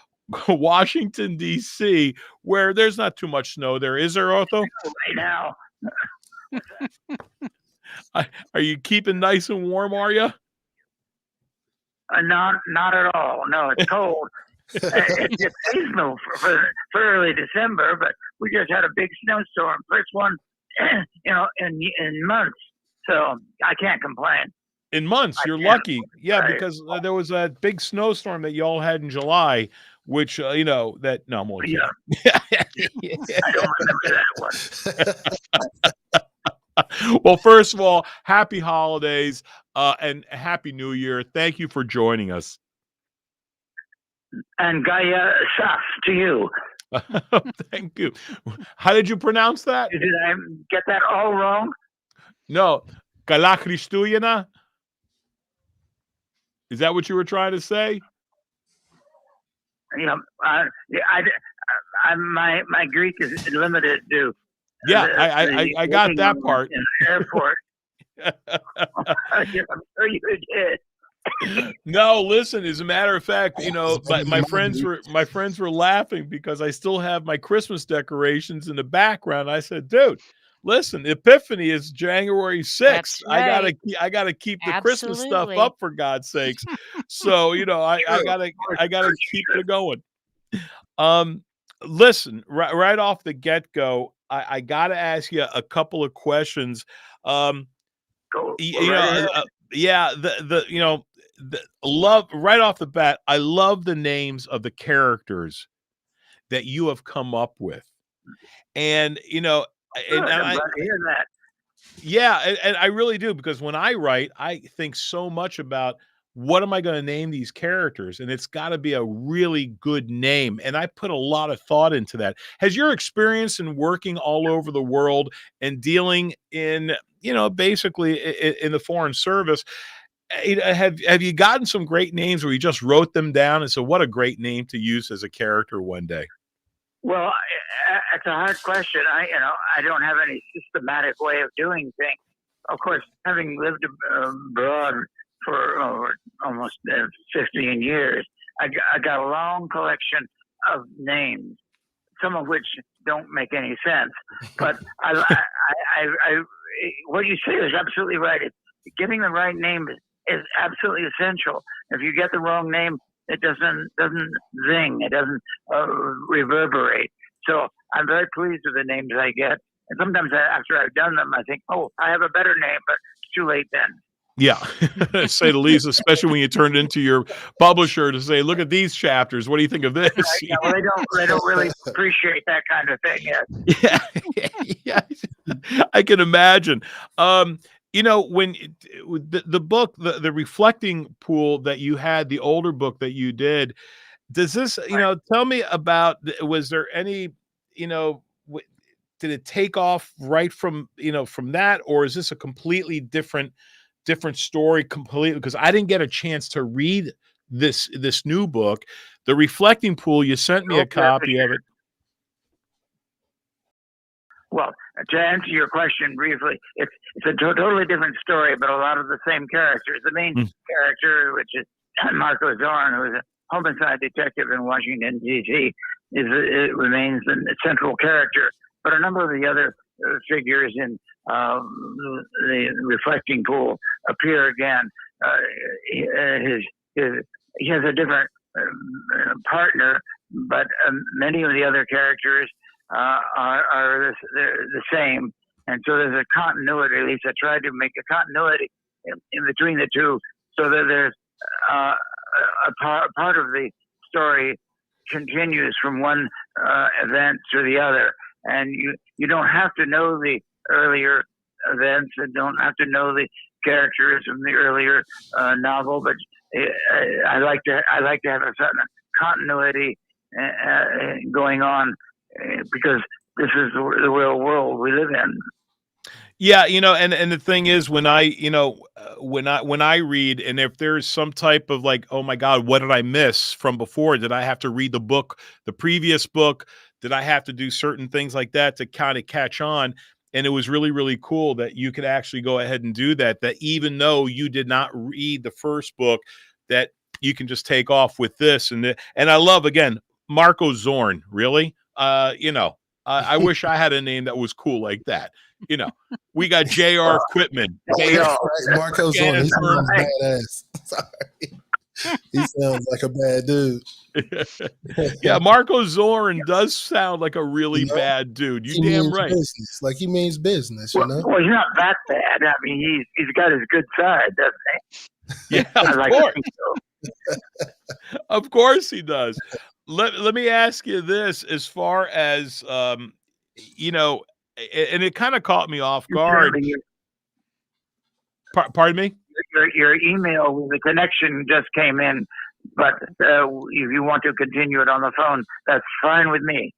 [SPEAKER 1] Washington, D.C., where there's not too much snow there. Is there, Otho?
[SPEAKER 4] Right now.
[SPEAKER 1] Are you keeping nice and warm, are you?
[SPEAKER 4] Not at all. No, it's cold. It's seasonal for early December, but we just had a big snowstorm. First one, in months. So I can't complain.
[SPEAKER 1] In months, you're lucky. Yeah, because there was a big snowstorm that y'all had in July, which, no, I'm only kidding.
[SPEAKER 4] Yeah. I don't remember that one.
[SPEAKER 1] Well, first of all, happy holidays and happy New Year. Thank you for joining us.
[SPEAKER 4] And Gaia Saf to you.
[SPEAKER 1] Thank you. How did you pronounce that?
[SPEAKER 4] Did I get that all wrong?
[SPEAKER 1] No. Kala Christuyana? Is that what you were trying to say?
[SPEAKER 4] My Greek is limited to.
[SPEAKER 1] Yeah, I got that part.
[SPEAKER 4] In the airport. I'm sure you did.
[SPEAKER 1] No, listen. As a matter of fact, my friends were laughing because I still have my Christmas decorations in the background. I said, dude, listen, Epiphany is January 6th.
[SPEAKER 3] Right.
[SPEAKER 1] I gotta keep the Christmas stuff up, for God's sakes. So I gotta keep it going. Listen, right off the get go, I gotta ask you a couple of questions. Love right off the bat. I love the names of the characters that you have come up with, and
[SPEAKER 4] I'm glad to hear that.
[SPEAKER 1] Yeah, and I really do, because when I write, I think so much about what am I going to name these characters, and it's got to be a really good name, and I put a lot of thought into that. Has your experience in working all over the world and dealing in, basically in the Foreign Service, have you gotten some great names where you just wrote them down and said, what a great name to use as a character one day?
[SPEAKER 4] Well, it's a hard question. I don't have any systematic way of doing things. Of course, having lived abroad for almost 15 years, I got a long collection of names, some of which don't make any sense. But what you say is absolutely right. Getting the right name is absolutely essential. If you get the wrong name, it doesn't zing. It doesn't reverberate. So I'm very pleased with the names I get. And sometimes after I've done them, I think, oh, I have a better name, but it's too late then.
[SPEAKER 1] Yeah, say the least, especially when you turn it into your publisher to say, look at these chapters. What do you think of this?
[SPEAKER 4] Yeah, well, they don't really appreciate that kind of thing yet.
[SPEAKER 1] Yeah, I can imagine. When the book, the reflecting pool that you had, the older book that you did, does this, tell me about, was there any, did it take off right from that, or is this a completely different story completely? Because I didn't get a chance to read this new book, The Reflecting Pool. You sent me a copy of it.
[SPEAKER 4] Well, to answer your question briefly, it's a totally different story, but a lot of the same characters. The main character, which is Marco Zorn, who is a homicide detective in Washington, D.C., it remains the central character. But a number of the other figures in the Reflecting Pool appear again. He has a different partner, but many of the other characters are the same. And so there's a continuity. At least I tried to make a continuity in between the two, so that there's a part of the story continues from one event to the other. And you don't have to know the earlier events and don't have to know the characters from the earlier novel, but I like to have a certain continuity going on because this is the real world we live in.
[SPEAKER 1] Yeah, and the thing is, when I read, and if there's some type of like, oh my God, what did I miss from before? Did I have to read the previous book? Did I have to do certain things like that to kind of catch on? And it was really, really cool that you could actually go ahead and do that, that even though you did not read the first book, that you can just take off with this. And I love, again, Marco Zorn, really? I wish I had a name that was cool like that. We got J.R. Quitman.
[SPEAKER 2] Marco Zorn, he sounds badass. Sorry. He sounds like a bad dude.
[SPEAKER 1] Yeah, Marco Zorn does sound like a really bad dude. You damn right.
[SPEAKER 2] Business. Like he means business,
[SPEAKER 4] Well, he's not that bad. I mean, he's got his good side, doesn't
[SPEAKER 1] he? Yeah, of course. Of course he does. Let me ask you this: as far as and it kind of caught me off guard. Pardon me?
[SPEAKER 4] Your email with the connection just came in, but if you want to continue it on the phone, that's fine with me.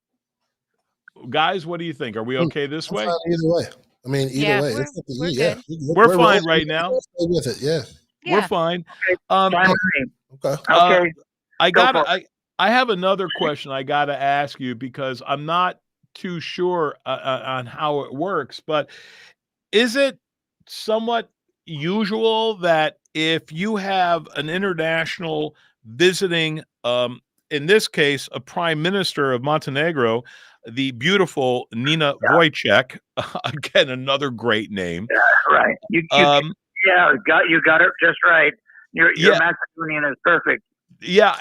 [SPEAKER 1] Guys, what do you think? Are we okay this way?
[SPEAKER 2] Either way. I mean, either way.
[SPEAKER 1] We're fine right now.
[SPEAKER 2] Stay with it, yeah.
[SPEAKER 1] We're fine.
[SPEAKER 2] Okay.
[SPEAKER 1] I have another question I got to ask you because I'm not too sure on how it works, but is it somewhat usual that if you have an international visiting, in this case, a prime minister of Montenegro, the beautiful Nina Vujicic, again, another great name.
[SPEAKER 4] Yeah, right. You got it just right. Your Macedonian is perfect.
[SPEAKER 1] Yeah,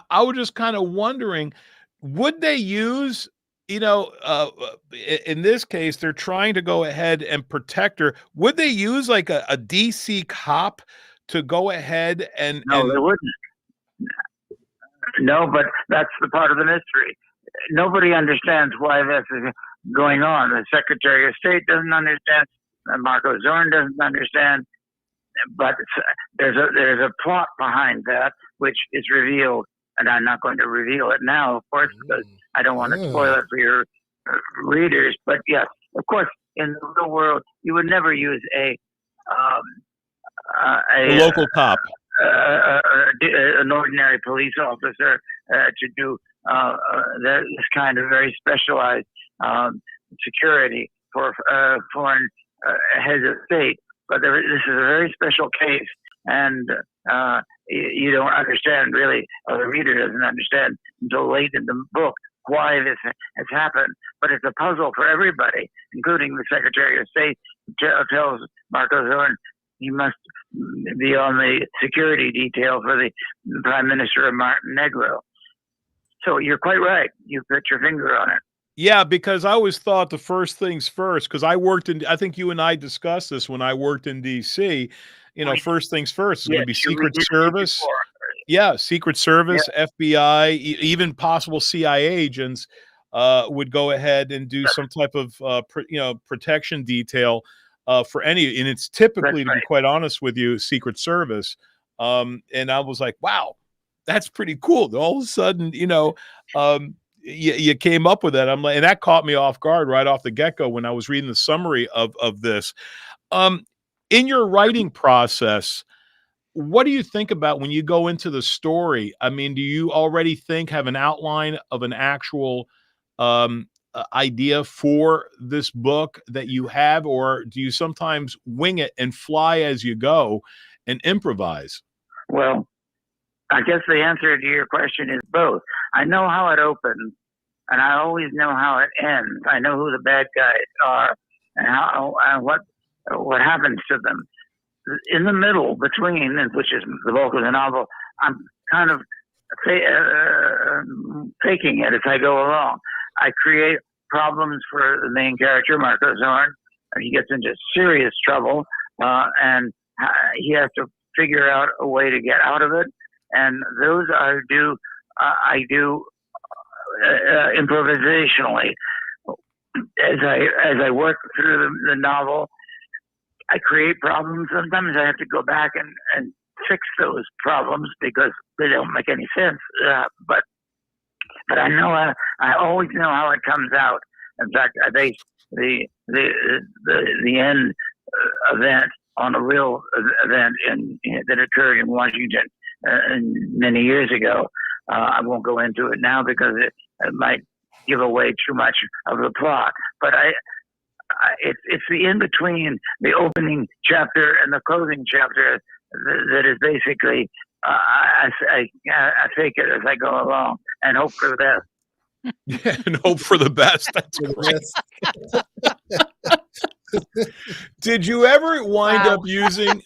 [SPEAKER 1] I was just kind of wondering, would they use, in this case, they're trying to go ahead and protect her. Would they use like a DC cop to go ahead and...
[SPEAKER 4] No, they wouldn't. No, but that's the part of the mystery. Nobody understands why this is going on. The Secretary of State doesn't understand. Marco Zorn doesn't understand. But there's a plot behind that, which is revealed, and I'm not going to reveal it now, of course, because I don't want to spoil it for your readers. But yes, of course, in the real world, you would never use a
[SPEAKER 1] local cop,
[SPEAKER 4] an ordinary police officer to do this kind of very specialized security for foreign heads of state. But this is a very special case, and you don't understand really, or the reader doesn't understand until late in the book why this has happened. But it's a puzzle for everybody, including the Secretary of State, who tells Marco Zorn he must be on the security detail for the Prime Minister of Montenegro. So you're quite right. You put your finger on it.
[SPEAKER 1] Yeah, because I always thought the first things first, because I think you and I discussed this when I worked in D.C., first things first is going to be Secret Service. Yeah, Secret Service, FBI, even possible CIA agents would go ahead and do some type of, protection detail for any, and it's typically, to be quite honest with you, Secret Service. And I was like, wow, that's pretty cool. All of a sudden, you came up with that. I'm like, and that caught me off guard right off the get-go when I was reading the summary of this. In your writing process, what do you think about when you go into the story? I mean, do you already have an outline of an actual idea for this book that you have, or do you sometimes wing it and fly as you go and improvise?
[SPEAKER 4] Well, I guess the answer to your question is both. I know how it opens, and I always know how it ends. I know who the bad guys are and what happens to them. In the middle, between, which is the bulk of the novel, I'm kind of faking it as I go along. I create problems for the main character, Marco Zorn. He gets into serious trouble, and he has to figure out a way to get out of it. And those I do improvisationally. As I work through the novel, I create problems. Sometimes I have to go back and fix those problems because they don't make any sense. But I know I always know how it comes out. In fact, I base the end event on a real event that occurred in Washington many years ago. I won't go into it now because it might give away too much of the plot. But it's the in between the opening chapter and the closing chapter that is basically I fake it as I go along and hope for the best.
[SPEAKER 1] Yeah, and hope for the best. That's great. Did you ever wind up using?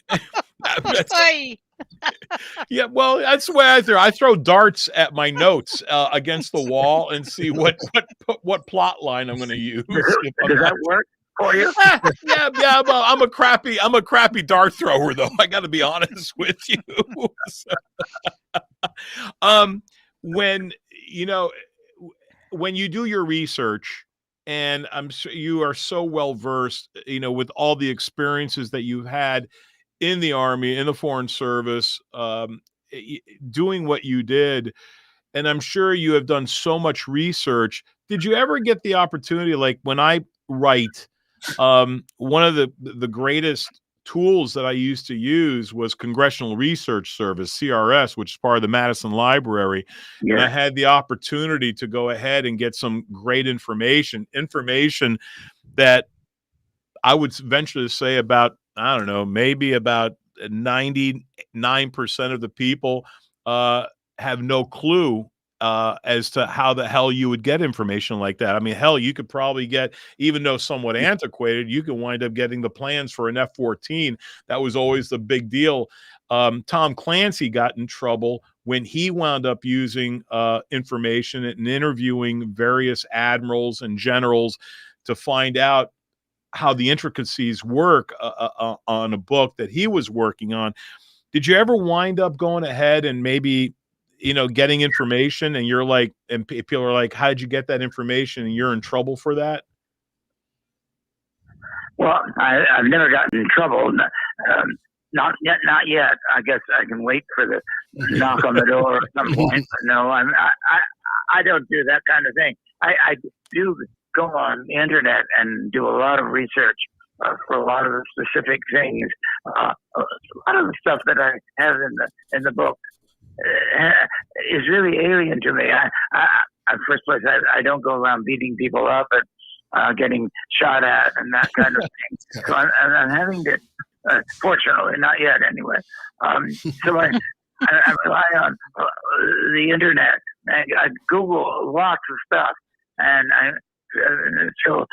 [SPEAKER 1] Yeah, well, that's the way I throw darts at my notes against the wall and see what plot line I'm going to use.
[SPEAKER 4] Does that work for you?
[SPEAKER 1] Yeah. I'm a crappy dart thrower, though. I got to be honest with you. When you do your research, and I'm sure you are so well versed, with all the experiences that you've had in the Army, in the Foreign Service, doing what you did, and I'm sure you have done so much research. Did you ever get the opportunity, like when I write, one of the greatest tools that I used to use was Congressional Research Service, CRS, which is part of the Madison Library. Yeah. And I had the opportunity to go ahead and get some great information that I would venture to say about, I don't know, maybe about 99% of the people have no clue as to how the hell you would get information like that. I mean, hell, you could probably get, even though somewhat antiquated, you could wind up getting the plans for an F-14. That was always the big deal. Tom Clancy got in trouble when he wound up using information and interviewing various admirals and generals to find out how the intricacies work on a book that he was working on. Did you ever wind up going ahead and maybe, getting information and you're like, and people are like, how did you get that information? And you're in trouble for that?
[SPEAKER 4] Well, I've never gotten in trouble. Not yet. I guess I can wait for the knock on the door at some point. But no, I don't do that kind of thing. I do go on the internet and do a lot of research for a lot of the specific things. A lot of the stuff that I have in the book is really alien to me. first place, I don't go around beating people up and getting shot at and that kind of thing. So I'm having to, fortunately, not yet anyway. So I rely on the internet. I Google lots of stuff, and I show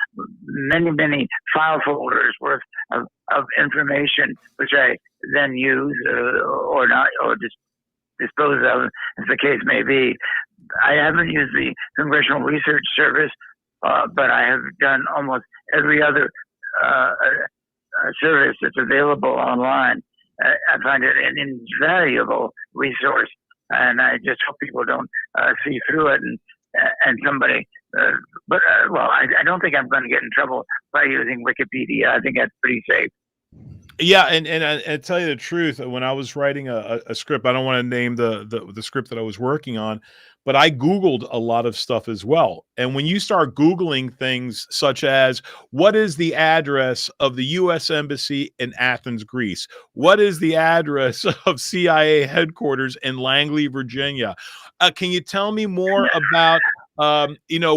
[SPEAKER 4] many file folders worth of information, which I then use or not, or just dispose of, as the case may be. I haven't used the Congressional Research Service, but I have done almost every other service that's available online. I find it an invaluable resource, and I just hope people don't see through it and somebody. I don't think I'm going to get in trouble by using Wikipedia. I think that's pretty safe.
[SPEAKER 1] Yeah, and I tell you the truth, when I was writing a script, I don't want to name the script that I was working on, but I Googled a lot of stuff as well. And when you start Googling things such as, what is the address of the U.S. Embassy in Athens, Greece? What is the address of CIA headquarters in Langley, Virginia? Can you tell me more about,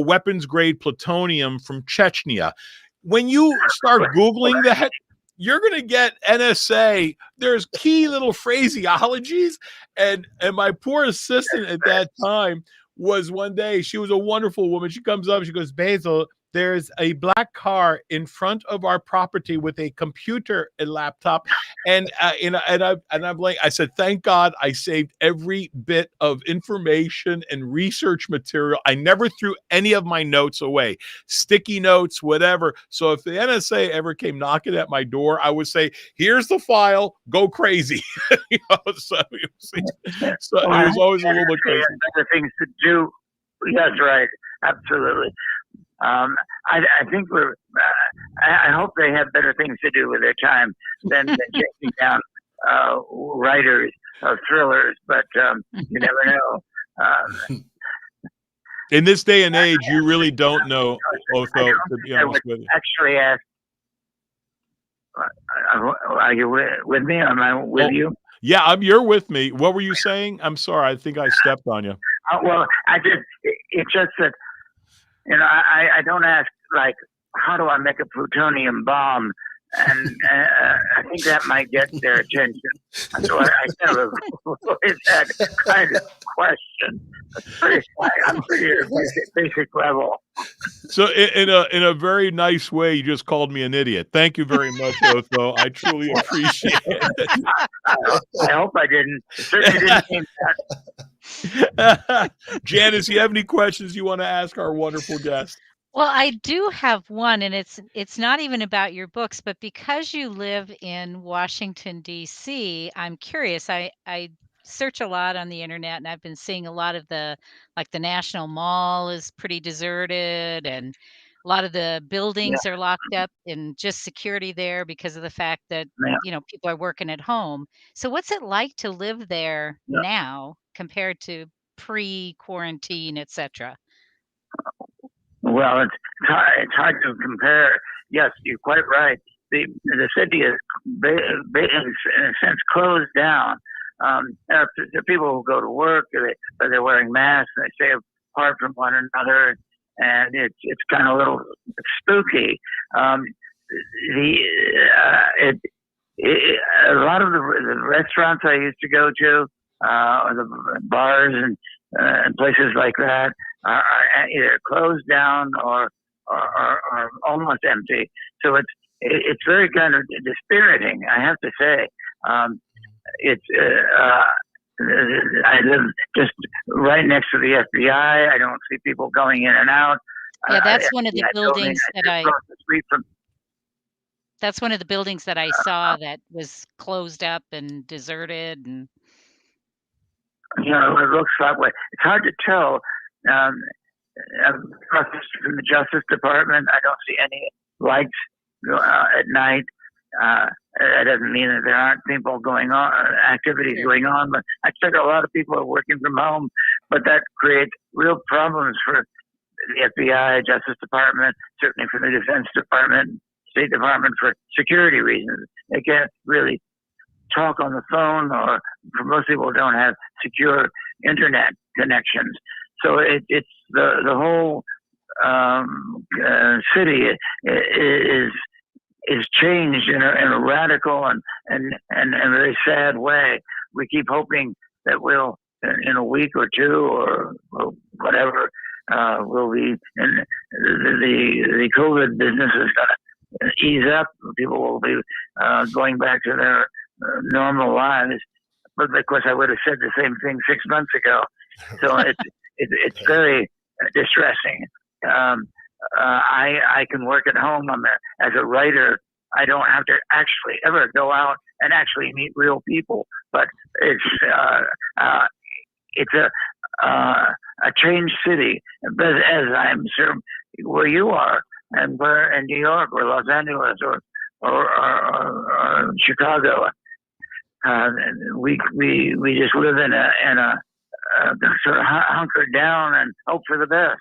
[SPEAKER 1] weapons grade plutonium from Chechnya? When you start Googling that, you're going to get NSA. There's key little phraseologies. And my poor assistant at that time was one day, she was a wonderful woman. She comes up, she goes, Basil, there's a black car in front of our property with a computer and laptop. And I'm like, I said, thank God I saved every bit of information and research material. I never threw any of my notes away, sticky notes, whatever. So if the NSA ever came knocking at my door, I would say, here's the file, go crazy. So it was always a little bit crazy.
[SPEAKER 4] Other things to do. That's right. Absolutely. I think I hope they have better things to do with their time than chasing down writers of thrillers, but you never know.
[SPEAKER 1] In this day and age, you really don't know, Otho, to be honest with you.
[SPEAKER 4] Actually ask, are you with me? Am I with you?
[SPEAKER 1] Yeah, you're with me. What were you saying? I'm sorry. I think I stepped on you.
[SPEAKER 4] Well, it's just that, I don't ask, like, how do I make a plutonium bomb? And I think that might get their attention. So I kind of avoid that kind of question. I'm pretty basic level.
[SPEAKER 1] So in a very nice way, you just called me an idiot. Thank you very much, Otho. I truly appreciate it.
[SPEAKER 4] I hope I didn't. Certainly didn't mean
[SPEAKER 1] that. Janice, you have any questions you want to ask our wonderful guest?
[SPEAKER 3] Well, I do have one, and it's not even about your books, but because you live in Washington, D.C., I'm curious. I search a lot on the internet, and I've been seeing a lot of the National Mall is pretty deserted, and a lot of the buildings are locked up and just security there because of the fact that, people are working at home. So what's it like to live there now compared to pre-quarantine, et cetera?
[SPEAKER 4] Well, it's hard to compare. Yes, you're quite right. The city is, in a sense, closed down. There are people who go to work, but they're wearing masks, and they stay apart from one another, and it's kind of a little spooky. A lot of the restaurants I used to go to, or the bars and places like that, are either closed down or almost empty. So it's very kind of dispiriting, I have to say. I live just right next to the FBI. I don't see people going in and out.
[SPEAKER 3] Yeah, that's one of the buildings that's one of the buildings that I saw that was closed up and deserted. And
[SPEAKER 4] it looks that way. It's hard to tell. Across from the Justice Department, I don't see any lights at night. That doesn't mean that there aren't people going on, activities going on, but I expect a lot of people are working from home, but that creates real problems for the FBI, Justice Department, certainly for the Defense Department, State Department, for security reasons. They can't really talk on the phone, or for most people don't have secure internet connections. So it's the whole city is changed in a radical and very sad way. We keep hoping that we'll, in a week or two or whatever, will be, and the COVID business is going to ease up. People will be going back to their normal lives. But of course, I would have said the same thing 6 months ago. So it's very distressing. I can work at home. As a writer, I don't have to actually ever go out and actually meet real people. But it's a changed city. But as I'm sure where you are, and where in New York or Los Angeles or Chicago, we just live in a sort of hunkered down and hope for the best.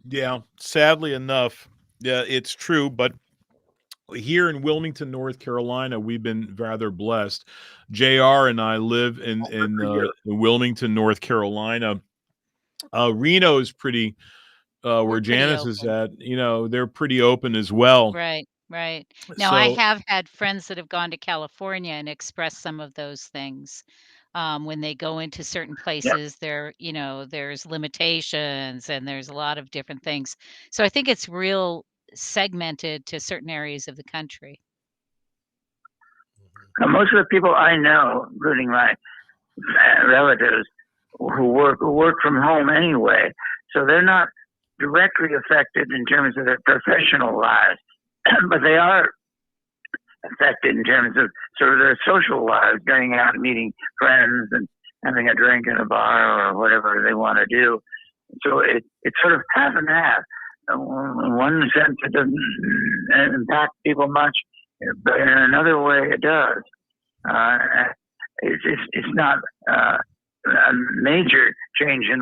[SPEAKER 1] Yeah, sadly enough, yeah, it's true. But here in Wilmington, North Carolina, we've been rather blessed. JR and I live in Wilmington, North Carolina. Reno is pretty, where Janice is at, they're pretty open as well.
[SPEAKER 3] Right. Now, I have had friends that have gone to California and expressed some of those things. When they go into certain places, there's limitations and there's a lot of different things. So I think it's real segmented to certain areas of the country.
[SPEAKER 4] Most of the people I know, including my relatives who work from home anyway, so they're not directly affected in terms of their professional lives, but they are affected in terms of sort of their social lives, going out and meeting friends and having a drink in a bar or whatever they want to do. So it's sort of half and half. In one sense, it doesn't impact people much, but in another way, it does. It's not a major change in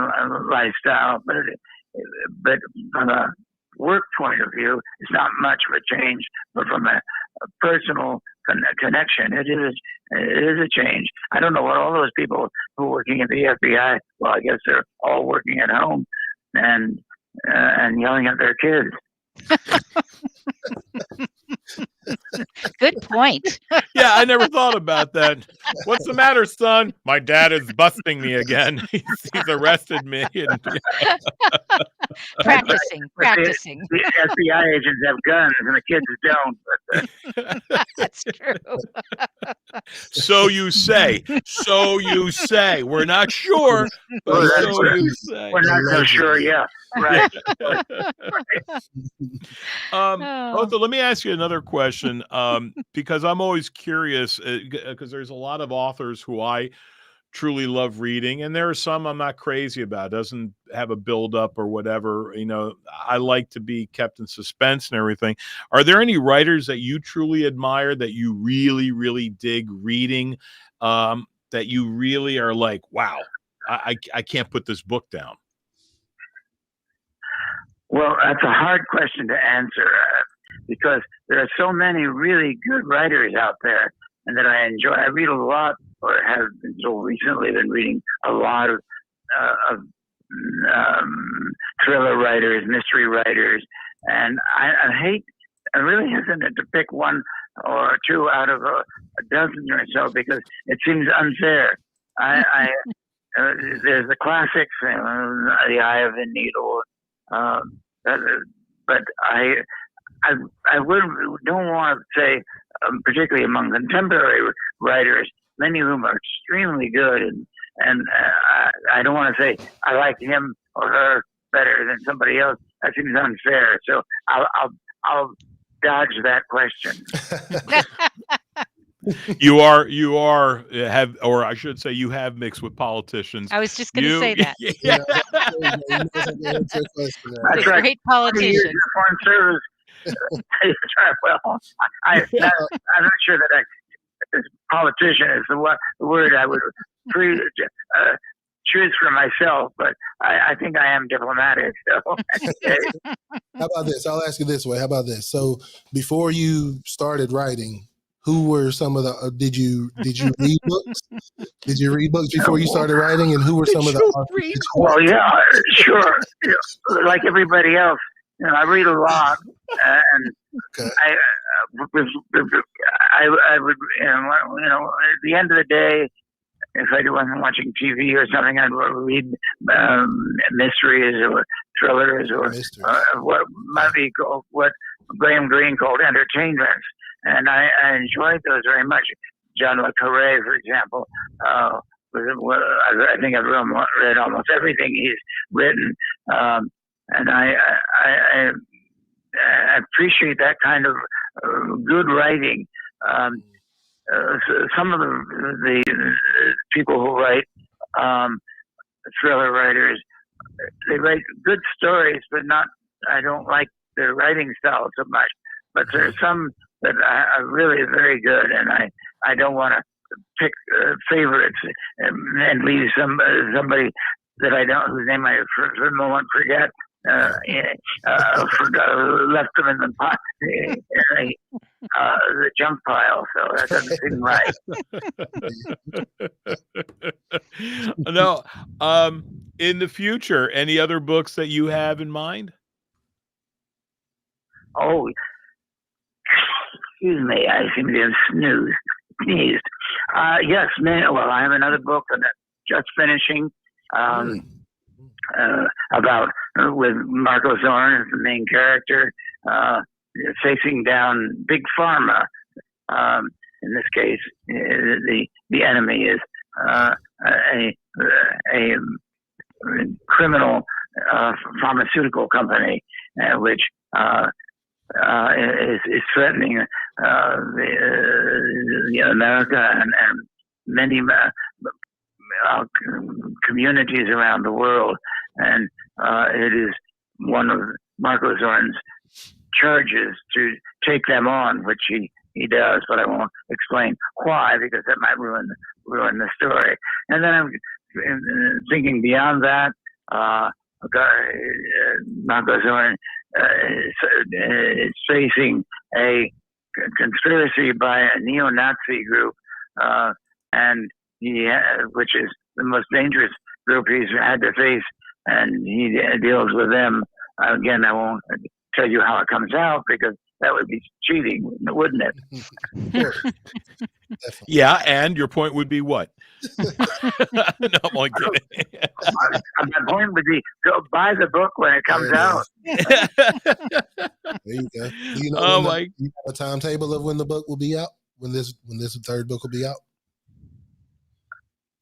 [SPEAKER 4] lifestyle, but from a work point of view, it's not much of a change. But from a personal connection, it is a change. I don't know what all those people who are working at the FBI, well, I guess they're all working at home and yelling at their kids.
[SPEAKER 3] Good point.
[SPEAKER 1] Yeah, I never thought about that. What's the matter, son? My dad is busting me again. He's arrested me.
[SPEAKER 3] Practicing.
[SPEAKER 4] The FBI agents have guns and the kids don't.
[SPEAKER 3] That's true.
[SPEAKER 1] So you say. We're not sure, but so you say.
[SPEAKER 4] We're not so sure, yeah. Right.
[SPEAKER 1] Otho, let me ask you another question, because I'm always curious, because there's a lot of authors who I truly love reading, and there are some I'm not crazy about. It doesn't have a build up or whatever. I like to be kept in suspense and everything. Are there any writers that you truly admire, that you really, really dig reading, that you really are like, wow, I can't put this book down?
[SPEAKER 4] Well, that's a hard question to answer because there are so many really good writers out there, and that I enjoy. I read a lot, or have until recently been reading a lot of thriller writers, mystery writers, and I really hesitant to pick one or two out of a dozen or so because it seems unfair. There's the classics, The Eye of the Needle. But I don't want to say, particularly among contemporary writers, many of whom are extremely good, and I don't want to say I like him or her better than somebody else. That seems unfair. So I'll dodge that question.
[SPEAKER 1] You have, or I should say, you have mixed with politicians.
[SPEAKER 3] I was just going to say that.
[SPEAKER 1] Yeah.
[SPEAKER 4] That's right.
[SPEAKER 3] Great politician.
[SPEAKER 4] Foreign service. Well, I'm not sure that politician is the word I would choose for myself, but I think I am diplomatic. So.
[SPEAKER 2] How about this? I'll ask you this way. How about this? So before you started writing, who were some of the? Did you read books? Did you read books before you started writing? And who were some of the authors?
[SPEAKER 4] Well, yeah, sure. Like everybody else, I read a lot, and
[SPEAKER 2] Okay.
[SPEAKER 4] I would, at the end of the day, if I wasn't watching TV or something, I'd read mysteries or thrillers or what might be called, what Graham Greene called entertainments, and I enjoyed those very much. John le Carré, for example, I think I've read almost everything he's written, and I appreciate that kind of good writing. Some of the people who write thriller writers, they write good stories, but I don't like their writing style so much. But there are some that are really very good, and I don't want to pick favorites and leave somebody that I don't, whose name I for the moment forget. Left them in the junk pile, so that doesn't seem right.
[SPEAKER 1] No, in the future, any other books that you have in mind?
[SPEAKER 4] Oh, excuse me, I seem to have sneezed. Yes, well, I have another book that I'm just finishing. About with Marco Zorn as the main character, facing down big pharma. In this case, the enemy is a criminal pharmaceutical company, which is threatening America and many communities around the world, and it is one of Marco Zorn's charges to take them on, which he does, but I won't explain why, because that might ruin the story. And then I'm thinking beyond that. Marco Zorn is facing a conspiracy by a neo-Nazi group, and which is the most dangerous group he's had to face, and he deals with them. Again, I won't tell you how it comes out, because that would be cheating, wouldn't it?
[SPEAKER 1] Yeah, and your point would be what? No, I'm only kidding.
[SPEAKER 4] My point would be, go buy the book when it comes out.
[SPEAKER 2] There you go. Do you know you have a timetable of when the book will be out? When this third book will be out?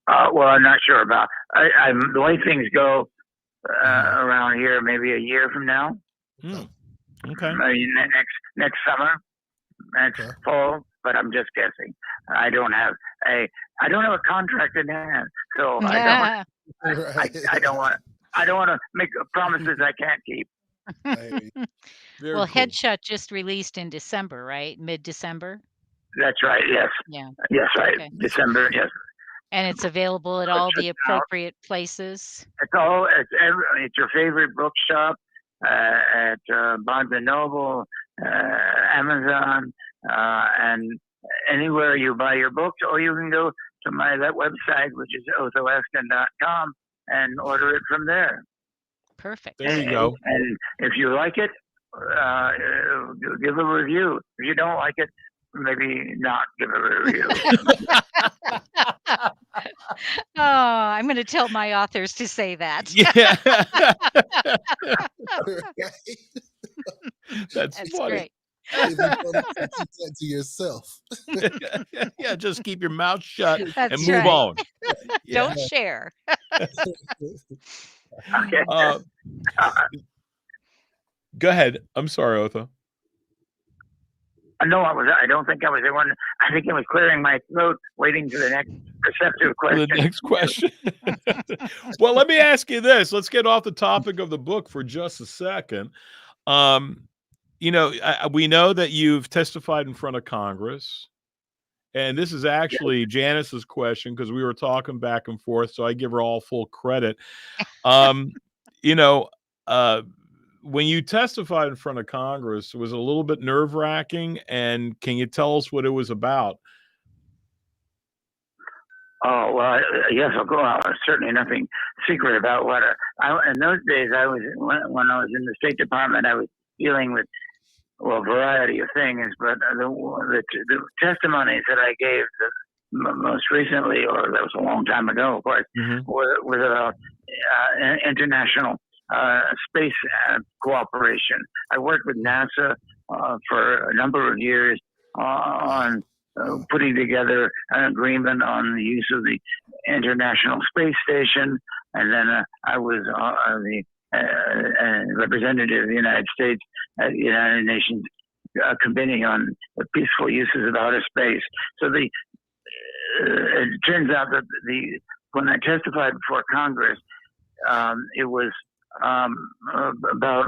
[SPEAKER 4] Well, I'm not sure about. The way things go around here, maybe a year from now.
[SPEAKER 1] Okay.
[SPEAKER 4] Next summer, next fall, but I'm just guessing. I don't have a contract in hand, so I don't want to make promises I can't keep.
[SPEAKER 3] Well, cool. Headshot just released in December, right? Mid-December.
[SPEAKER 4] That's right. Yes.
[SPEAKER 3] Yeah.
[SPEAKER 4] Yes. Right. Okay. December. Yes.
[SPEAKER 3] And it's available at all the appropriate places.
[SPEAKER 4] It's your favorite bookshop, at Barnes and Noble, Amazon, and anywhere you buy your books, or you can go to that website, which is othoeskin.com, and order it from there.
[SPEAKER 3] Perfect.
[SPEAKER 1] There you go.
[SPEAKER 4] And if you like it, give a review. If you don't like it, maybe not give a review.
[SPEAKER 3] Oh, I'm going to tell my authors to say that.
[SPEAKER 1] Yeah. That's funny.
[SPEAKER 3] Great.
[SPEAKER 2] Keep that to yourself.
[SPEAKER 1] Yeah, just keep your mouth shut and move
[SPEAKER 3] right.
[SPEAKER 1] on.
[SPEAKER 3] Yeah. Don't share.
[SPEAKER 4] Okay.
[SPEAKER 1] Go ahead. I'm sorry, Otho.
[SPEAKER 4] No, I don't think I was the one. I think I was clearing my throat, waiting for the next perceptive question.
[SPEAKER 1] The next question. Well, let me ask you this. Let's get off the topic of the book for just a second. We know that you've testified in front of Congress, and this is actually Janice's question, because we were talking back and forth, so I give her all full credit. when you testified in front of Congress, was it a little bit nerve-wracking, and can you tell us what it was about?
[SPEAKER 4] Oh, well, yes, I'll go out. Certainly nothing secret about what in those days when I was in the State Department, I was dealing with, well, a variety of things, but the testimonies that I gave most recently, or that was a long time ago, of course, was about international space cooperation. I worked with NASA for a number of years on putting together an agreement on the use of the International Space Station, and then I was the representative of the United States at the United Nations Committee on the Peaceful Uses of Outer Space. So it turns out that when I testified before Congress, it was about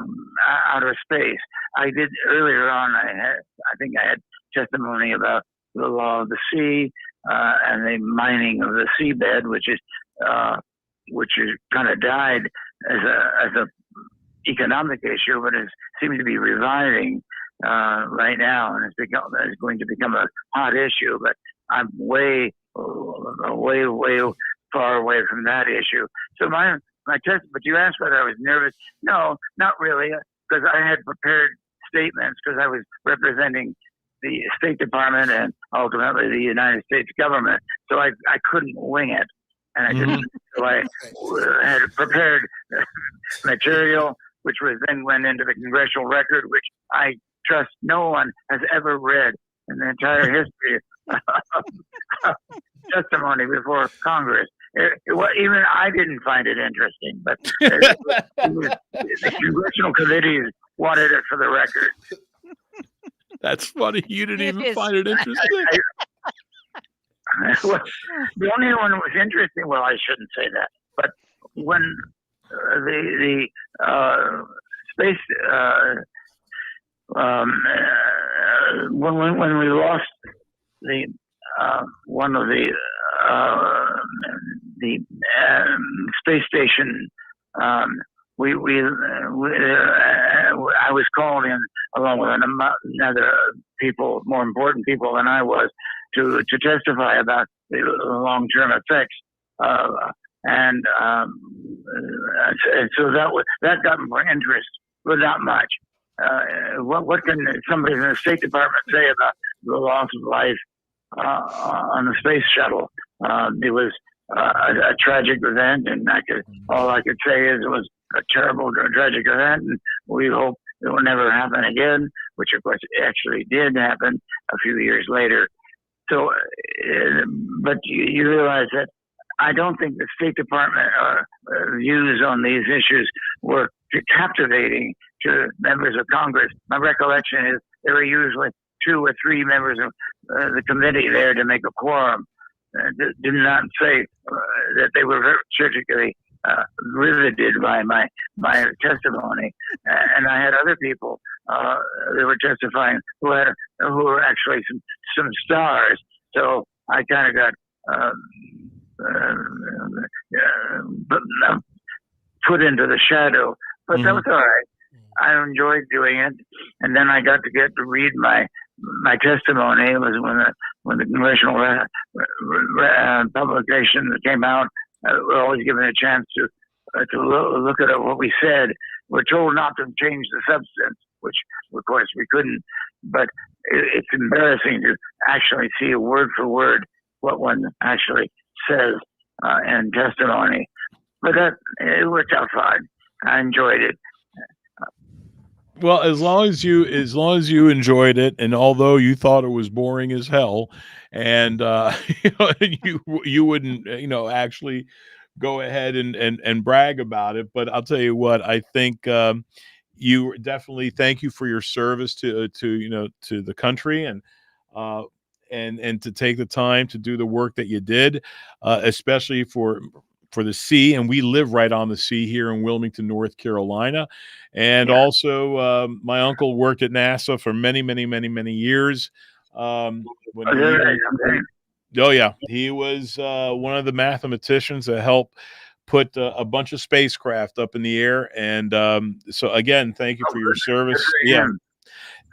[SPEAKER 4] outer space. I did earlier on. I think I had testimony about the law of the sea and the mining of the seabed, which is kind of died as a economic issue, but it seems to be reviving right now, and it's going to become a hot issue. But I'm way far away from that issue. So my test. But you asked whether I was nervous. No, not really, because I had prepared statements because I was representing the State Department and ultimately the United States government. So I couldn't wing it. And I just, so I had prepared material, which then went into the congressional record, which I trust no one has ever read in the entire history of testimony before Congress. Even I didn't find it interesting, but the congressional committees wanted it for the record.
[SPEAKER 1] That's funny. You didn't even find it interesting.
[SPEAKER 4] Well, the only one that was interesting, well, I shouldn't say that, but when the space, when we lost the one of the space station, I was called in along with another people, more important people than I was, to testify about the long-term effects, and so that got more interest, but not much. What can somebody in the State Department say about the loss of life on the space shuttle? It was a tragic event, and all I could say is it was a terrible, tragic event, and we hope it will never happen again, which of course actually did happen a few years later. So, but you realize that I don't think the State Department views on these issues were captivating to members of Congress. My recollection is there were usually 2 or 3 members of the committee there to make a quorum. Did not say that they were very surgically riveted by my testimony, and I had other people that were testifying who were actually some stars. So I kind of got put into the shadow, but that was all right. I enjoyed doing it, and then I got to read my testimony. It was when the congressional publication that came out. We're always given a chance to look at what we said. We're told not to change the substance, which of course we couldn't. But it's embarrassing to actually see a word for word what one actually says in testimony. But it worked out fine. I enjoyed it.
[SPEAKER 1] Well, as long as you enjoyed it, and although you thought it was boring as hell, and you wouldn't actually go ahead and brag about it, but I'll tell you what, I think you definitely thank you for your service to the country, and to take the time to do the work that you did, especially for the sea. And we live right on the sea here in Wilmington, North Carolina. And also my uncle worked at NASA for many, many, many, many years. He was one of the mathematicians that helped put a bunch of spacecraft up in the air. And so again, thank you for your service. Yeah.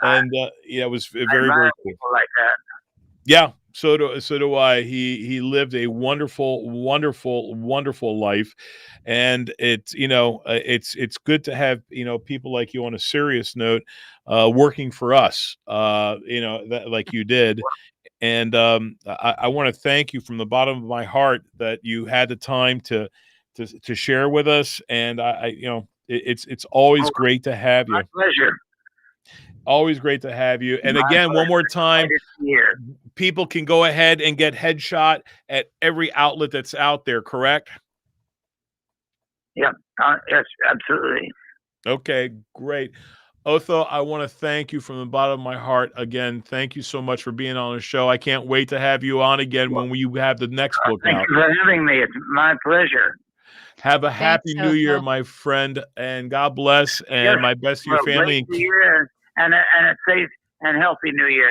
[SPEAKER 1] And yeah, it was very, very cool.
[SPEAKER 4] Like that.
[SPEAKER 1] Yeah. So do I. He lived a wonderful, wonderful, wonderful life. And it's, it's good to have, people like you on a serious note, working for us, that, like you did. And I want to thank you from the bottom of my heart that you had the time to share with us. And it's always great to have you.
[SPEAKER 4] My pleasure.
[SPEAKER 1] Always great to have you. And again, one more time, people can go ahead and get Headshot at every outlet that's out there, correct?
[SPEAKER 4] Yeah, yes, absolutely.
[SPEAKER 1] Okay, great. Otho, I want to thank you from the bottom of my heart. Again, thank you so much for being on the show. I can't wait to have you on again when we have the next book out.
[SPEAKER 4] Thank you for having me. It's my pleasure.
[SPEAKER 1] Have a happy New Year, my friend, and God bless, and my best to your family.
[SPEAKER 4] New Year and a safe and healthy New Year.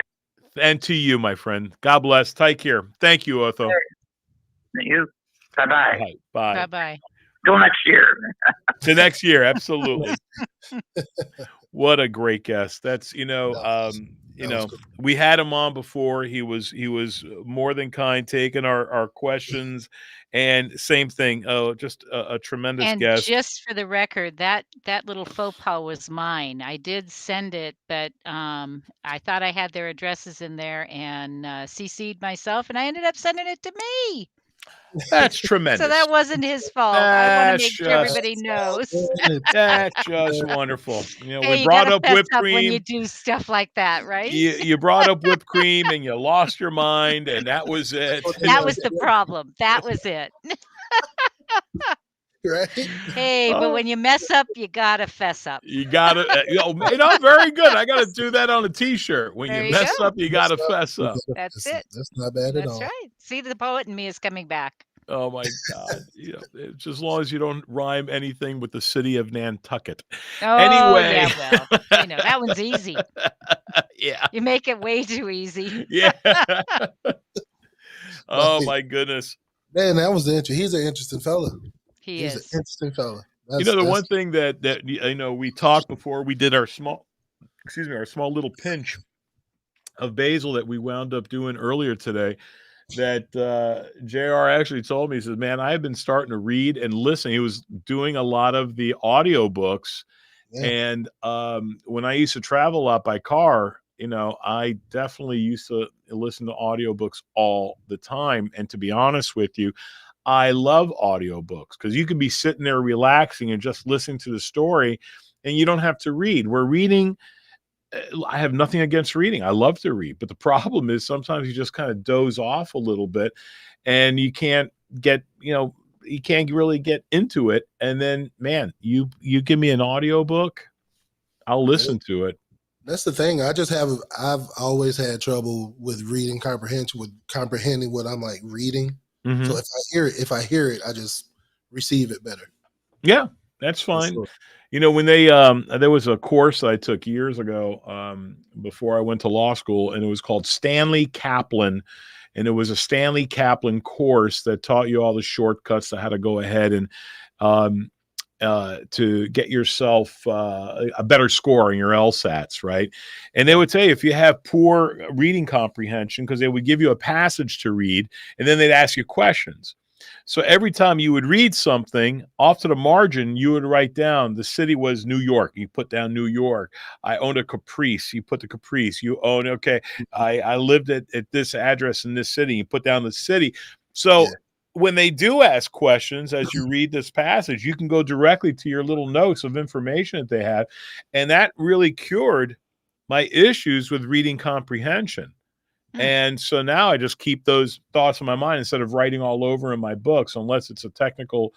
[SPEAKER 1] And to you, my friend. God bless. Take care. Thank you, Otho.
[SPEAKER 4] You. Bye-bye.
[SPEAKER 1] Bye.
[SPEAKER 3] Bye-bye.
[SPEAKER 4] Till next year.
[SPEAKER 1] To next year, absolutely. What a great guest. That's, we had him on before. He was more than kind, taking our questions, and same thing. Oh, just a tremendous guest.
[SPEAKER 3] And just for the record, that little faux pas was mine. I did send it, but I thought I had their addresses in there and CC'd myself, and I ended up sending it to me.
[SPEAKER 1] That's tremendous.
[SPEAKER 3] So that wasn't his fault. I want to make sure everybody knows.
[SPEAKER 1] That's just wonderful.
[SPEAKER 3] Hey,
[SPEAKER 1] we brought up whipped cream
[SPEAKER 3] when you do stuff like that, right?
[SPEAKER 1] You brought up whipped cream and you lost your mind, and that was it.
[SPEAKER 3] That was the problem. That was it.
[SPEAKER 2] Right?
[SPEAKER 3] Hey, but when you mess up, you gotta fess up.
[SPEAKER 1] You gotta, very good. I gotta do that on a T-shirt. When you mess up, you gotta fess up.
[SPEAKER 3] That's it.
[SPEAKER 2] That's not bad at all.
[SPEAKER 3] That's right. See, the poet in me is coming back.
[SPEAKER 1] Oh my God! It's as long as you don't rhyme anything with the city of Nantucket.
[SPEAKER 3] Oh,
[SPEAKER 1] anyway,
[SPEAKER 3] yeah, well, that one's easy.
[SPEAKER 1] Yeah,
[SPEAKER 3] you make it way too easy.
[SPEAKER 1] Yeah. Oh my goodness,
[SPEAKER 2] man, that was he's an interesting fella.
[SPEAKER 3] He's
[SPEAKER 2] an interesting fella.
[SPEAKER 1] The one thing that we talked before we did our small little pinch of basil that we wound up doing earlier today, that JR actually told me, he says, man, I've been starting to read and listen. He was doing a lot of the audiobooks. Yeah. And when I used to travel a lot by car, I definitely used to listen to audiobooks all the time. And to be honest with you, I love audiobooks because you can be sitting there relaxing and just listening to the story, and you don't have to read. We're reading. I have nothing against reading. I love to read. But the problem is sometimes you just kind of doze off a little bit, and you can't get, you can't really get into it. And then, man, you give me an audiobook, I'll listen to it.
[SPEAKER 2] That's the thing. I've always had trouble with reading comprehension, with comprehending what I'm like reading. Mm-hmm. So if I hear it, I just receive it better.
[SPEAKER 1] Yeah, that's fine. When they there was a course I took years ago before I went to law school, and it was called Stanley Kaplan, and it was a Stanley Kaplan course that taught you all the shortcuts to how to go ahead and to get yourself a better score in your LSATs, right? And they would say if you have poor reading comprehension, because they would give you a passage to read, and then they'd ask you questions. So every time you would read something, off to the margin, you would write down the city was New York. You put down New York. I owned a Caprice. You put the Caprice. You own, okay, I lived at this address in this city. You put down the city. So when they do ask questions as you read this passage, you can go directly to your little notes of information that they have. And that really cured my issues with reading comprehension. And so now I just keep those thoughts in my mind instead of writing all over in my books, unless it's a technical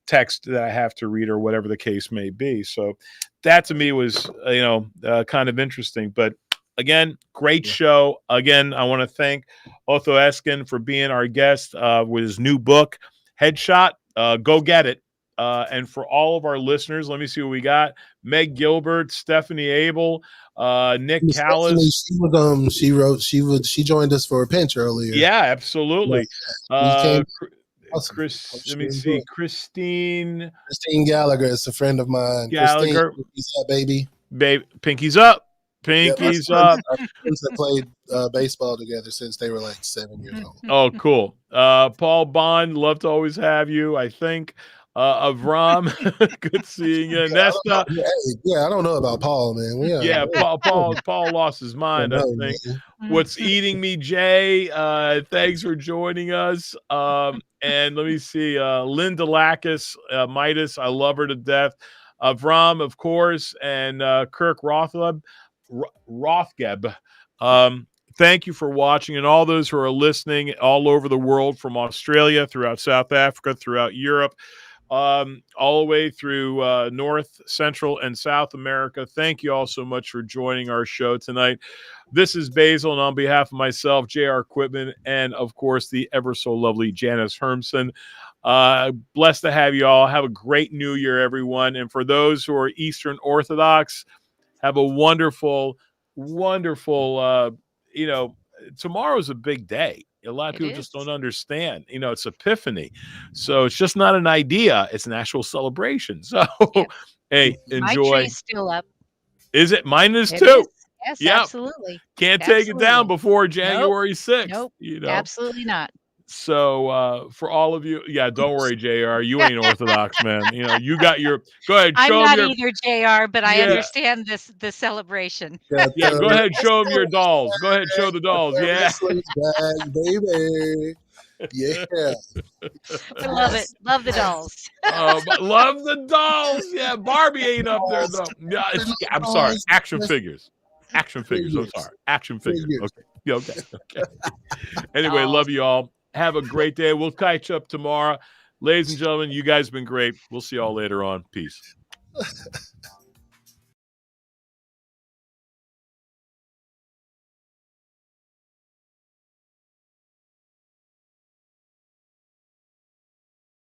[SPEAKER 1] text that I have to read or whatever the case may be. So that to me was, kind of interesting. But again, great show. Again, I want to thank Otho Eskin for being our guest with his new book, Headshot. Go get it. And for all of our listeners, let me see what we got. Meg Gilbert, Stephanie Abel, Nick Callis.
[SPEAKER 2] She joined us for a pinch earlier.
[SPEAKER 1] Yeah, absolutely.
[SPEAKER 2] Awesome.
[SPEAKER 1] Let me see. Christine
[SPEAKER 2] Gallagher is a friend of mine.
[SPEAKER 1] Gallagher.
[SPEAKER 2] Christine, what's up, baby?
[SPEAKER 1] Pinkies up.
[SPEAKER 2] Yep,
[SPEAKER 1] Pinkies up.
[SPEAKER 2] Our friends that played baseball together since they were like 7 years old.
[SPEAKER 1] Oh, cool. Paul Bond, love to always have you, I think. Avram, good seeing you. Nesta.
[SPEAKER 2] I don't know about Paul, man.
[SPEAKER 1] Paul lost his mind, I think.
[SPEAKER 2] Man.
[SPEAKER 1] What's eating me, Jay? Thanks for joining us. And let me see. Linda Lacus, Midas, I love her to death. Avram, of course, and Kirk Rothgeb. Thank you for watching, and all those who are listening all over the world, from Australia, throughout South Africa, throughout Europe, all the way through North, Central, and South America. Thank you all so much for joining our show tonight. This is Basil, and on behalf of myself, J.R. Quitman, and of course the ever so lovely Janice Hermson, blessed to have you all. Have a great New Year, everyone. And for those who are Eastern Orthodox, have a wonderful, wonderful, tomorrow's a big day. A lot of people just don't understand. It's Epiphany. So it's just not an idea. It's an actual celebration. So, hey, enjoy.
[SPEAKER 3] My tree's still up.
[SPEAKER 1] Is it? Mine is too.
[SPEAKER 3] Yes, absolutely.
[SPEAKER 1] Can't take it down before January 6th.
[SPEAKER 3] Nope, absolutely not.
[SPEAKER 1] So for all of you, don't worry, JR. You ain't Orthodox, man. You got your. Go ahead.
[SPEAKER 3] I'm not either, JR, but I understand the celebration.
[SPEAKER 1] Go ahead. Show them your dolls. Go ahead. Show the dolls. Yeah.
[SPEAKER 2] Baby. Yeah.
[SPEAKER 3] I love it. Love the dolls.
[SPEAKER 1] Love the dolls. Yeah. Barbie ain't up there though. Yeah, I'm sorry. Action figures. Action figures. I'm sorry. Action figures. Okay. Anyway, love you all. Have a great day. We'll catch up tomorrow. Ladies and gentlemen, you guys have been great. We'll see you all later on. Peace.